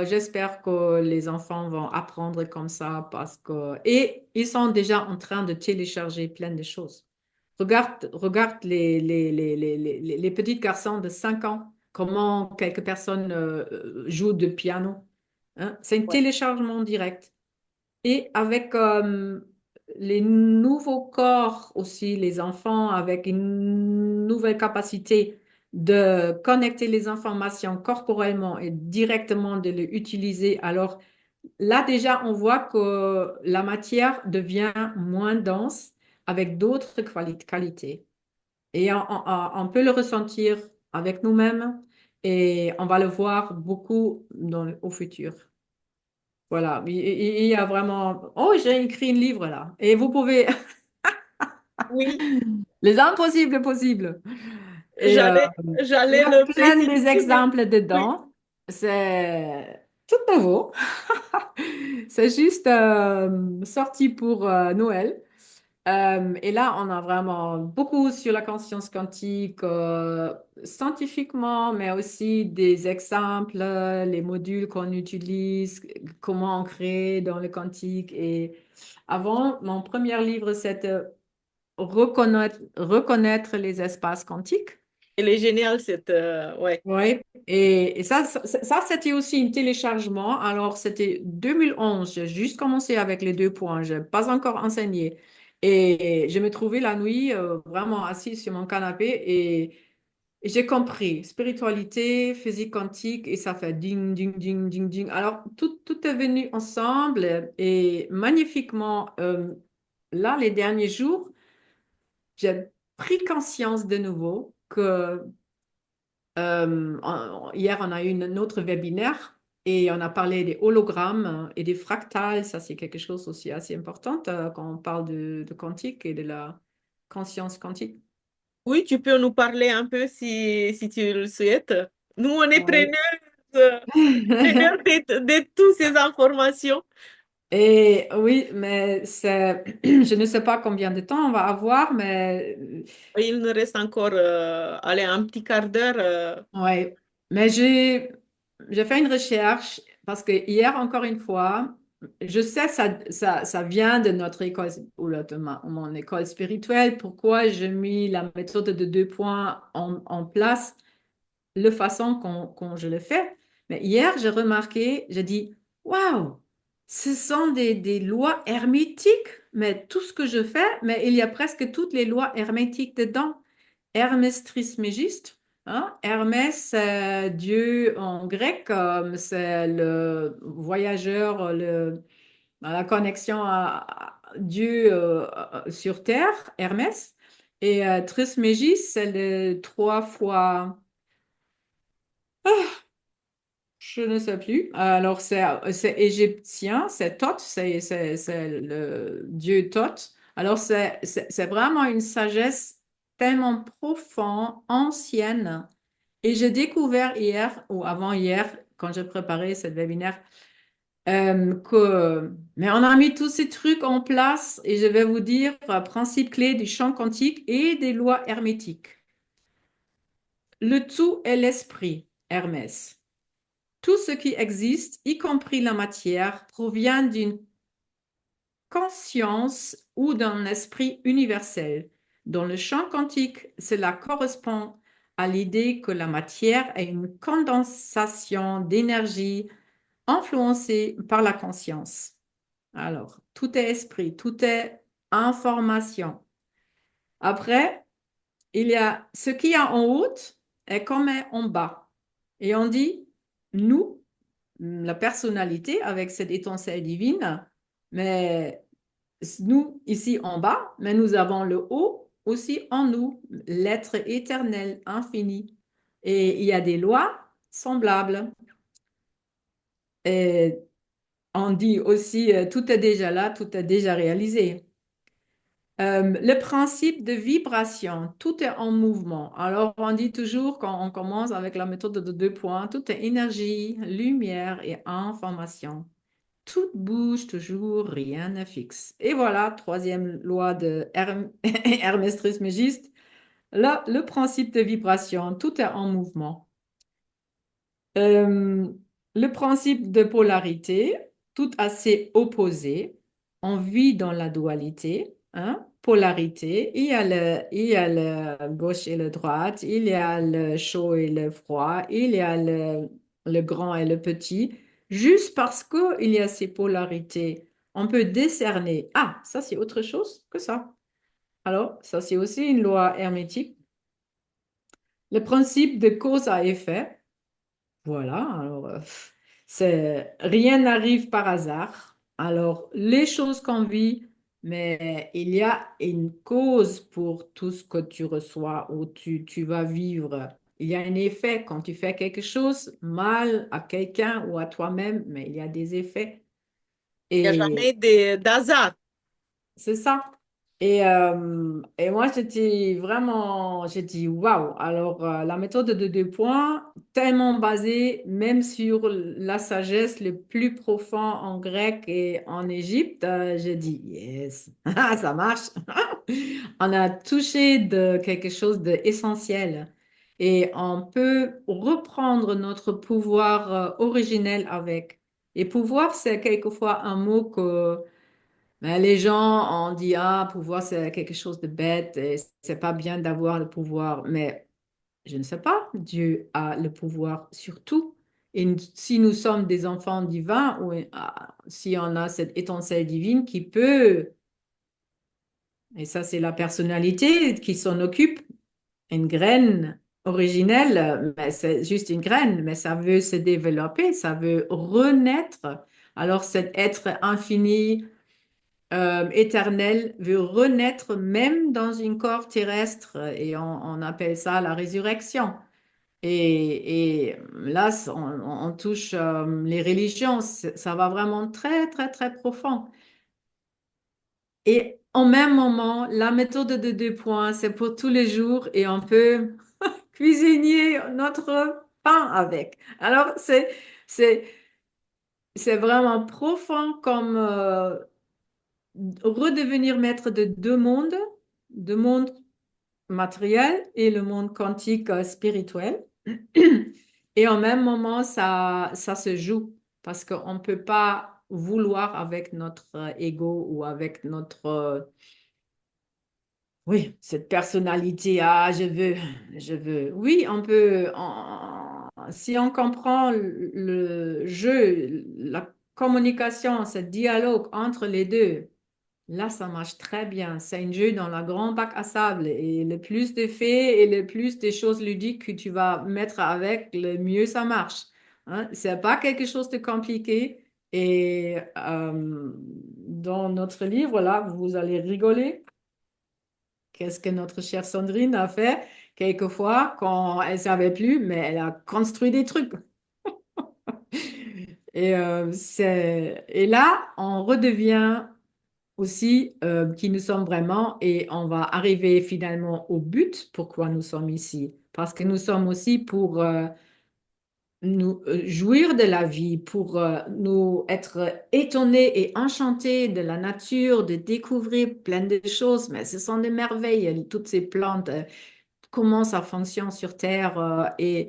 j'espère que les enfants vont apprendre comme ça parce que... Et ils sont déjà en train de télécharger plein de choses. Regarde les petits garçons de 5 ans, comment quelques personnes jouent de piano. Hein. C'est un Ouais. téléchargement direct. Et avec les nouveaux corps aussi, les enfants avec une nouvelle capacité de connecter les informations corporellement et directement de les utiliser. Alors là, déjà, on voit que la matière devient moins dense avec d'autres qualités. Et on peut le ressentir avec nous-mêmes et on va le voir beaucoup au futur. Voilà, il y a vraiment... Oh, j'ai écrit un livre là. Et vous pouvez... Oui, Les impossibles possibles. Et j'allais, il y j'allais a le plein préciser, mais d'exemples oui. dedans. C'est tout nouveau. C'est juste sorti pour Noël. Et là, on a vraiment beaucoup sur la conscience quantique, scientifiquement, mais aussi des exemples, les modules qu'on utilise, comment on crée dans le quantique. Et avant, mon premier livre, c'était reconnaître les espaces quantiques. Elle est géniale, cette... ouais. Oui, et c'était aussi un téléchargement. Alors, c'était 2011. J'ai juste commencé avec les 2 points. Je n'ai pas encore enseigné. Et je me trouvais la nuit vraiment assise sur mon canapé et j'ai compris spiritualité, physique quantique et ça fait ding, ding, ding, ding, ding. Alors, tout est venu ensemble et magnifiquement. Là, les derniers jours, j'ai pris conscience de nouveau que hier, on a eu un autre webinaire et on a parlé des hologrammes et des fractales. Ça, c'est quelque chose aussi assez important quand on parle de quantique et de la conscience quantique. Oui, tu peux nous parler un peu si tu le souhaites. Nous, on est Oui. preneurs de toutes ces informations. Et oui, mais je ne sais pas combien de temps on va avoir, mais Il nous reste encore allez, un petit quart d'heure. ouais, mais j'ai fait une recherche parce que hier, encore une fois, je sais ça vient de notre école ou de mon école spirituelle. Pourquoi j'ai mis la méthode de 2 points en place, la façon qu'on je le fais. Mais hier, j'ai remarqué, j'ai dit, waouh, ce sont des lois hermétiques, mais tout ce que je fais, mais il y a presque toutes les lois hermétiques dedans. Hermès Trismégiste. Hein? Hermès, Dieu en grec, c'est le voyageur, la connexion à Dieu sur terre, Hermès. Et Trismégiste, c'est le 3 fois, je ne sais plus. Alors, c'est égyptien, c'est Thoth, c'est le dieu Thoth. Alors, c'est vraiment une sagesse tellement profonde, ancienne. Et j'ai découvert hier ou avant-hier, quand j'ai préparé ce webinaire, mais on a mis tous ces trucs en place et je vais vous dire principe clé du champ quantique et des lois hermétiques. Le tout est l'esprit, Hermès. Tout ce qui existe, y compris la matière, provient d'une conscience ou d'un esprit universel. Dans le champ quantique, cela correspond à l'idée que la matière est une condensation d'énergie influencée par la conscience. Alors, tout est esprit, tout est information. Après, il y a ce qui est en haut est comme est en bas. Et on dit, nous, la personnalité avec cette étincelle divine, mais nous ici en bas, mais nous avons le haut aussi en nous, l'être éternel, infini. Et il y a des lois semblables. Et on dit aussi, tout est déjà là, tout est déjà réalisé. Le principe de vibration, tout est en mouvement. Alors, on dit toujours quand on commence avec la méthode de 2 points, tout est énergie, lumière et information. Tout bouge toujours, rien n'est fixe. Et voilà, troisième loi de Hermès Trismégiste. Là, le principe de vibration, tout est en mouvement. Euh, le principe de polarité, tout assez opposé. On vit dans la dualité, hein? Polarité. Il y a le gauche et le droite, il y a le chaud et le froid, il y a le grand et le petit. Juste parce qu'il y a ces polarités, on peut décerner, ah, ça c'est autre chose que ça. Alors, ça c'est aussi une loi hermétique. Le principe de cause à effet. Voilà, alors rien n'arrive par hasard. Alors, les choses qu'on vit, mais il y a une cause pour tout ce que tu reçois ou tu vas vivre. Il y a un effet quand tu fais quelque chose mal à quelqu'un ou à toi-même, mais il y a des effets. Il n'y a Et jamais d'hasard. c'est ça. Et moi, j'étais vraiment, j'ai dit, waouh. Alors, la méthode de 2 points, tellement basée même sur la sagesse le plus profond en grec et en Égypte, j'ai dit, yes, Ah, ça marche. On a touché de quelque chose d'essentiel. Et on peut reprendre notre pouvoir originel avec. Et pouvoir, c'est quelquefois un mot que mais les gens ont dit, ah, pouvoir, c'est quelque chose de bête et c'est pas bien d'avoir le pouvoir. Mais je ne sais pas, Dieu a le pouvoir sur tout. Et si nous sommes des enfants divins, ou si on a cette étincelle divine qui peut, et ça c'est la personnalité qui s'en occupe, une graine originelle, mais c'est juste une graine, mais ça veut se développer, ça veut renaître. Alors cet être infini éternel veut renaître même dans un corps terrestre et on appelle ça la résurrection. Et là, on touche les religions, ça va vraiment très, très, très profond. Et en même moment, la méthode de 2 points, c'est pour tous les jours et on peut cuisiner notre pain avec. Alors, c'est, c'est vraiment profond comme redevenir maître de 2 mondes, 2 mondes matériel et le monde quantique spirituel. Et en même moment, ça se joue parce qu'on ne peut pas vouloir avec notre ego ou avec notre, oui, cette personnalité, ah, je veux. Oui, on peut, si on comprend le jeu, la communication, ce dialogue entre les deux, là, ça marche très bien. C'est un jeu dans la grande bac à sable. Et le plus de faits et le plus de choses ludiques que tu vas mettre avec, le mieux ça marche. Hein? C'est pas quelque chose de compliqué. Et dans notre livre, là, vous allez rigoler. Qu'est-ce que notre chère Sandrine a fait? Quelquefois, quand elle savait plus, mais elle a construit des trucs. Et là, on redevient aussi qui nous sommes vraiment et on va arriver finalement au but pourquoi nous sommes ici. Parce que nous sommes aussi pour nous jouir de la vie, pour nous être étonnés et enchantés de la nature, de découvrir plein de choses. Mais ce sont des merveilles, toutes ces plantes, comment ça fonctionne sur Terre et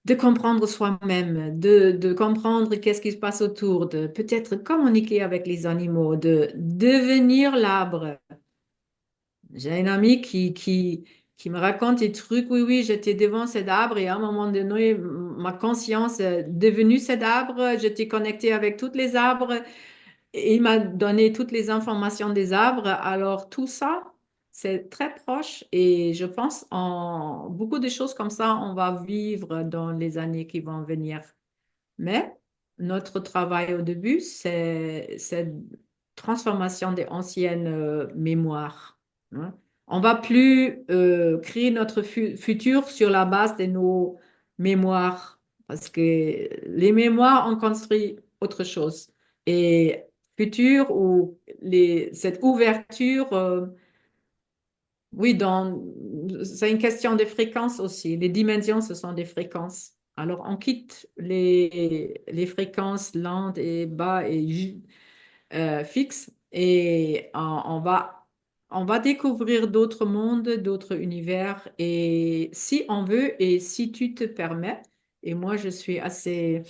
de comprendre soi-même, de comprendre qu'est-ce qui se passe autour, de peut-être communiquer avec les animaux, de devenir l'arbre. J'ai un ami qui me raconte des trucs. Oui, oui, j'étais devant cet arbre et à un moment donné, ma conscience est devenue cet arbre. J'étais connectée avec tous les arbres et il m'a donné toutes les informations des arbres. Alors, tout ça, c'est très proche et je pense en beaucoup de choses comme ça, on va vivre dans les années qui vont venir. Mais notre travail au début, c'est cette transformation des anciennes mémoires. Hein. On va plus créer notre futur sur la base de nos mémoires, parce que les mémoires ont construit autre chose. Et futur ou cette ouverture, oui, c'est une question de fréquence aussi. Les dimensions, ce sont des fréquences. Alors, on quitte les fréquences lentes et bas et fixes et on va découvrir d'autres mondes, d'autres univers. Et si on veut et si tu te permets, Et moi, je suis assez...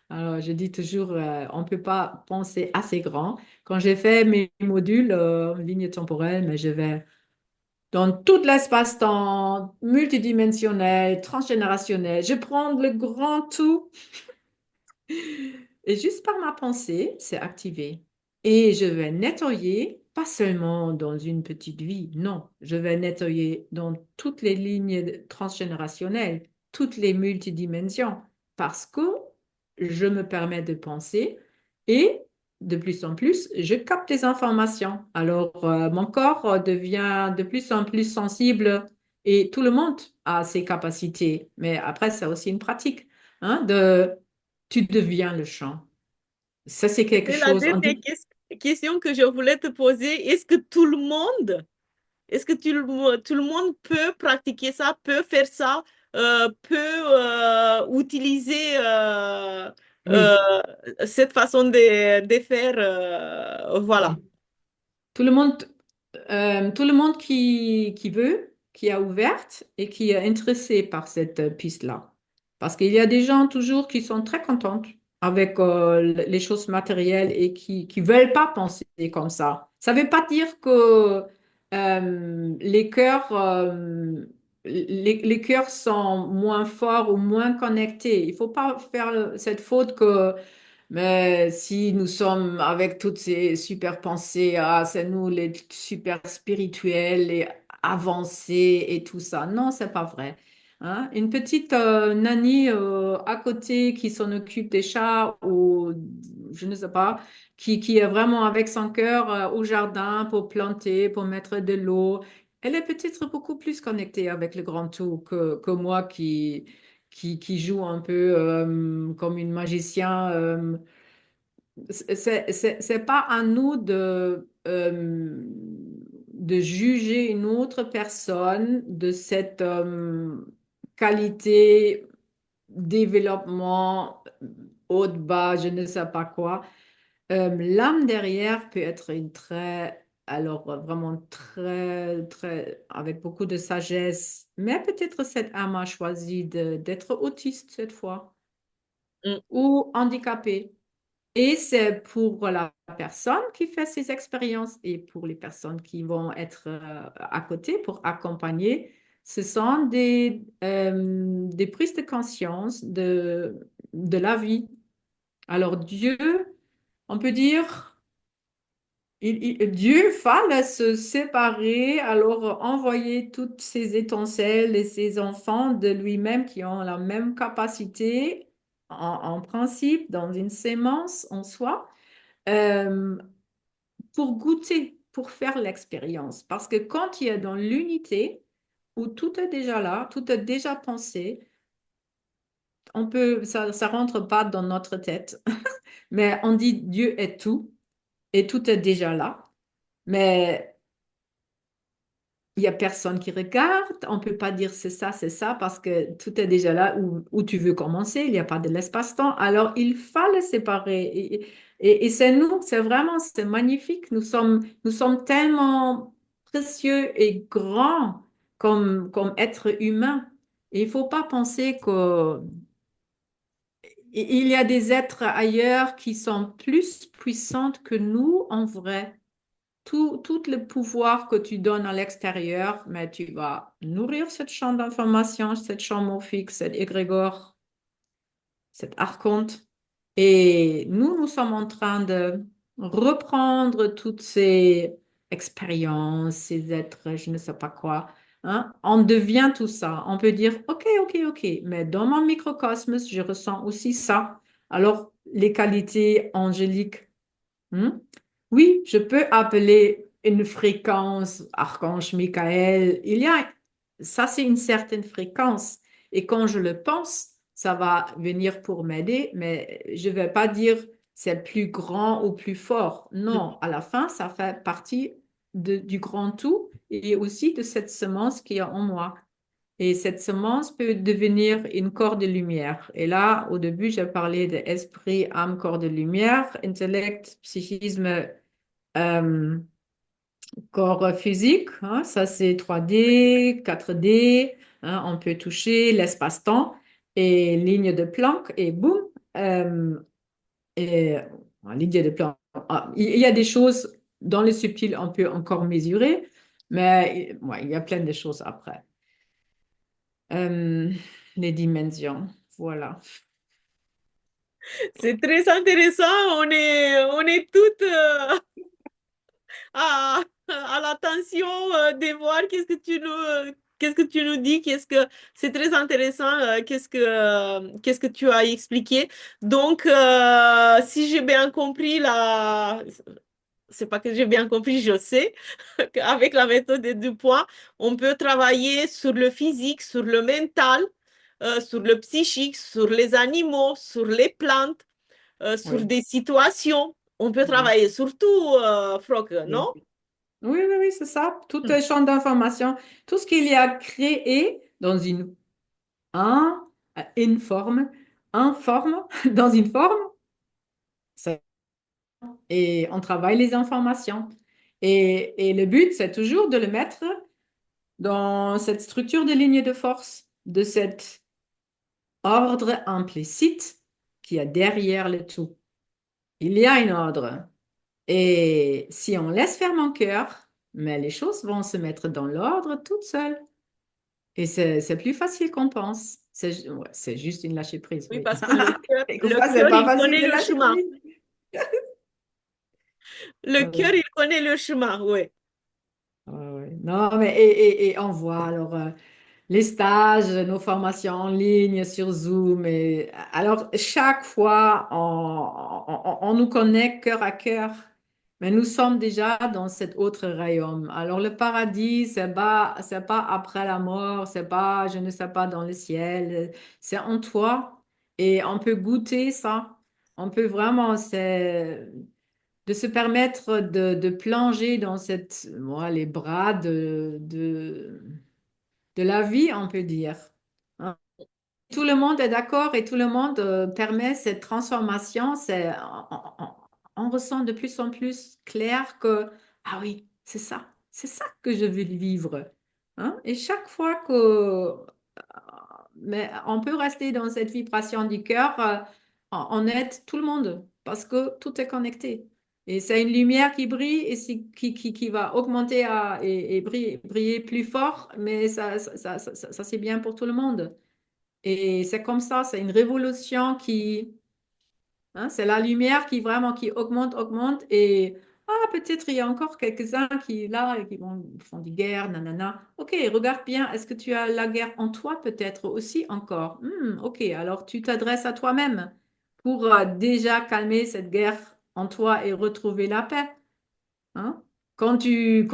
Alors, je dis toujours, on ne peut pas penser assez grand. Quand j'ai fait mes modules en ligne temporelle, mais je vais dans tout l'espace-temps multidimensionnel, transgénérationnel. Je prends le grand tout et juste par ma pensée, c'est activé. Et je vais nettoyer, pas seulement dans une petite vie, non, je vais nettoyer dans toutes les lignes transgénérationnelles, toutes les multidimensions, parce que je me permets de penser et de plus en plus, je capte des informations. Alors, mon corps devient de plus en plus sensible et tout le monde a ses capacités. Mais après, c'est aussi une pratique, hein, tu deviens le champ. Ça, c'est quelque C'est la chose, on dernière dit, question que je voulais te poser. Est-ce que tout le monde, est-ce que tout le monde peut pratiquer ça, peut faire ça, peut utiliser euh, oui, cette façon de faire, voilà. oui. Tout le monde, tout le monde qui veut, qui a ouverte et qui est intéressé par cette piste-là. Parce qu'il y a des gens toujours qui sont très contentes avec les choses matérielles et qui veulent pas penser comme ça. Ça ne veut pas dire que les cœurs, les cœurs sont moins forts ou moins connectés. Il faut pas faire cette faute que mais si nous sommes avec toutes ces super pensées, ah, c'est nous les super spirituels et avancés et tout ça. Non, c'est pas vrai. Hein? Une petite nanny à côté qui s'en occupe des chats ou je ne sais pas, qui est vraiment avec son cœur au jardin pour planter, pour mettre de l'eau. Elle est peut-être beaucoup plus connectée avec le grand tout que moi qui joue un peu comme une magicien. C'est pas à nous de juger une autre personne de cette qualité, développement, haut, bas, je ne sais pas quoi. L'âme derrière peut être une très, alors vraiment très, très, avec beaucoup de sagesse, mais peut-être cette âme a choisi d'être autiste cette fois Mm, ou handicapée. Et c'est pour la personne qui fait ces expériences et pour les personnes qui vont être à côté pour accompagner, ce sont des prises de conscience de la vie. Alors Dieu, on peut dire, Dieu fallait se séparer, alors envoyer toutes ces étincelles et ces enfants de lui-même qui ont la même capacité en principe dans une sémence en soi euh, pour goûter, pour faire l'expérience. Parce que quand tu es dans l'unité, où tout est déjà là, tout est déjà pensé, on peut, ça rentre pas dans notre tête, mais on dit Dieu est tout et tout est déjà là. Mais il n'y a personne qui regarde. On ne peut pas dire c'est ça, parce que tout est déjà là où tu veux commencer. Il n'y a pas de l'espace-temps. Alors, il faut le séparer. Et c'est nous, c'est vraiment, c'est magnifique. Nous sommes tellement précieux et grands comme êtres humains. Et il ne faut pas penser qu'il y a des êtres ailleurs qui sont plus puissants que nous en vrai. Tout le pouvoir que tu donnes à l'extérieur, mais tu vas nourrir cette champ d'information, cette champ morphique, cet égrégore, cet archonte. Et nous sommes en train de reprendre toutes ces expériences, ces êtres, je ne sais pas quoi. Hein. On devient tout ça. On peut dire, OK, mais dans mon microcosmos, je ressens aussi ça. Alors, les qualités angéliques. Hmm? Oui, je peux appeler une fréquence Archange Michael. Ça c'est une certaine fréquence. Et quand je le pense, ça va venir pour m'aider, mais je ne vais pas dire c'est plus grand ou plus fort. mm, Non, à la fin, ça fait partie du grand tout et aussi de cette semence qui est en moi. Et cette semence peut devenir une corps de lumière. Et là, au début, j'ai parlé d'esprit, âme, corps de lumière, intellect, psychisme, euh, corps physique. Hein, ça, c'est 3D, 4D. Hein, on peut toucher l'espace-temps. et ligne de Planck et boum, euh, et ligne de Planck. Ah, il y a des choses dans le subtil, on peut encore mesurer, mais ouais, il y a plein de choses après. Euh, les dimensions, voilà. C'est très intéressant. On est toutes à l'attention de voir qu'est-ce que tu nous dis, c'est très intéressant, qu'est-ce que tu as expliqué. Donc, si j'ai bien compris c'est pas que j'ai bien compris, je sais qu'avec la méthode des 2 points, on peut travailler sur le physique, sur le mental, sur le psychique, sur les animaux, sur les plantes, sur Oui, des situations. On peut oui, travailler sur tout, Frock, oui. non? Oui, oui, oui, c'est ça. Tout Hmm. un champ d'information, tout ce qu'il y a créé dans un, une forme, dans une forme, c'est- et on travaille les informations. Et le but, c'est toujours de le mettre dans cette structure de ligne de force, de cet ordre implicite qui est derrière le tout. Il y a un ordre. Et si on laisse faire mon cœur, mais les choses vont se mettre dans l'ordre toutes seules. Et c'est plus facile qu'on pense. C'est juste une lâcher prise, Oui, oui. parce que le Quelquefois, c'est cœur, pas il facile connaît de le lâcher chemin. prise. Le cœur, Ouais, il connaît le chemin, oui. ouais, ouais. Non, mais et on voit alors les stages, nos formations en ligne sur Zoom. Et, alors, chaque fois, on nous connecte cœur à cœur, mais nous sommes déjà dans cet autre royaume. Alors, le paradis, c'est pas après la mort, c'est pas, je ne sais pas, dans le ciel, c'est en toi. Et on peut goûter ça. On peut vraiment, c'est de se permettre de plonger dans les bras de la vie, on peut dire. Hein. Tout le monde est d'accord et tout le monde permet cette transformation. On ressent de plus en plus clair que, ah oui, c'est ça que je veux vivre. Hein. Et chaque fois mais on peut rester dans cette vibration du cœur, on aide tout le monde parce que tout est connecté. Et c'est une lumière qui brille et qui va augmenter et briller plus fort, mais ça c'est bien pour tout le monde. Et c'est comme ça, c'est une révolution hein, c'est la lumière qui vraiment qui augmente, augmente. Et peut-être il y a encore quelques-uns qui là et qui font des guerres, nanana. Ok, regarde bien, est-ce que tu as la guerre en toi peut-être aussi encore? Ok, alors tu t'adresses à toi-même pour déjà calmer cette guerre en toi et retrouver la paix. Hein? Quand tu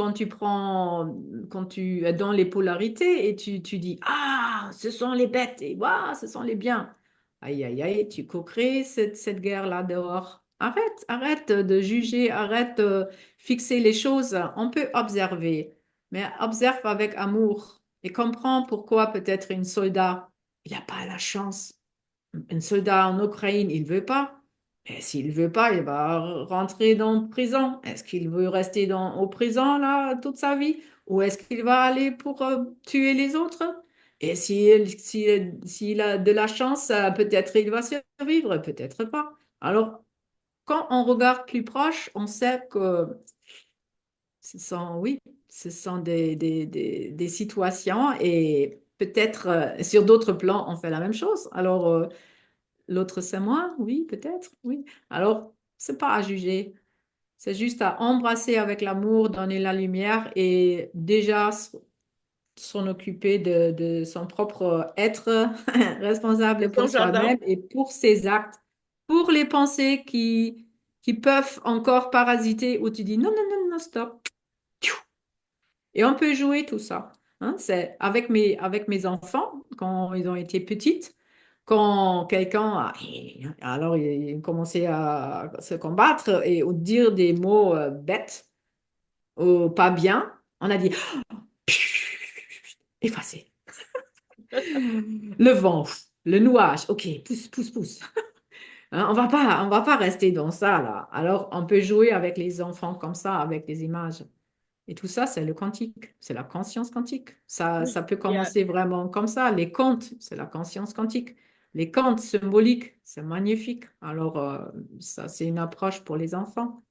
es dans les polarités et tu dis, ah, ce sont les bêtes et ce sont les biens. Aïe, aïe, aïe, tu co-crées cette guerre-là dehors. Arrête de juger, arrête de fixer les choses. On peut observer, mais observe avec amour et comprends pourquoi peut-être une soldat, il n'a pas la chance. Un soldat en Ukraine, il veut pas. Et s'il veut pas, il va rentrer dans prison. Est-ce qu'il veut rester au prison là toute sa vie? Ou est-ce qu'il va aller pour tuer les autres? Et s'il a de la chance, peut-être il va survivre, peut-être pas. Alors, quand on regarde plus proche, on sait que oui, ce sont des situations et peut-être sur d'autres plans, on fait la même chose. Alors, l'autre, c'est moi, oui, peut-être, oui. Alors, c'est pas à juger, c'est juste à embrasser avec l'amour, donner la lumière et déjà s'en occuper de son propre être C'est responsable pour son jardin. soi-même et pour ses actes, pour les pensées qui peuvent encore parasiter où tu dis non, non, non, non, stop. Et on peut jouer tout ça. Hein. C'est avec mes enfants, quand ils ont été petites, quand alors ils commençaient à se combattre et ou dire des mots bêtes ou pas bien, on a dit effacer. Le vent, le nuage, ok, pousse, pousse, pousse. Hein, on va pas rester dans ça là. Alors on peut jouer avec les enfants comme ça, avec des images. Et tout ça, c'est le quantique, c'est la conscience quantique. Oui, Ça peut il y a- commencer vraiment comme ça. Les contes, c'est la conscience quantique. les contes symboliques, c'est magnifique. Alors, ça, c'est une approche pour les enfants.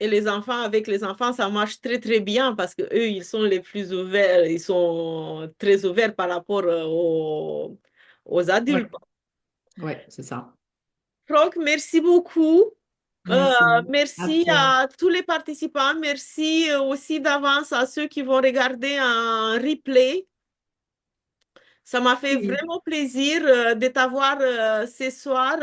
Et les enfants, avec les enfants, ça marche très, très bien parce que eux, ils sont les plus ouverts, ils sont très ouverts par rapport aux Oui, adultes. ouais, c'est ça. Franck, merci beaucoup. Euh, Merci à merci toi. à tous les participants. Merci aussi d'avance à ceux qui vont regarder en replay. Ça m'a fait Oui. vraiment plaisir de t'avoir ce soir.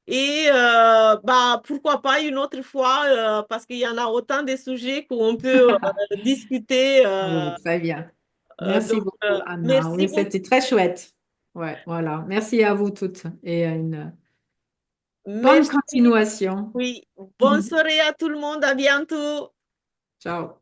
Et bah, pourquoi pas une autre fois, parce qu'il y en a autant de sujets qu'on peut discuter. Oui, très bien. Merci Donc, beaucoup, Anna. merci Oui, beaucoup. c'était très chouette. Ouais, voilà. Merci à vous toutes et une bonne Merci. continuation. Oui. Bonne soirée à tout le monde. À bientôt. Ciao.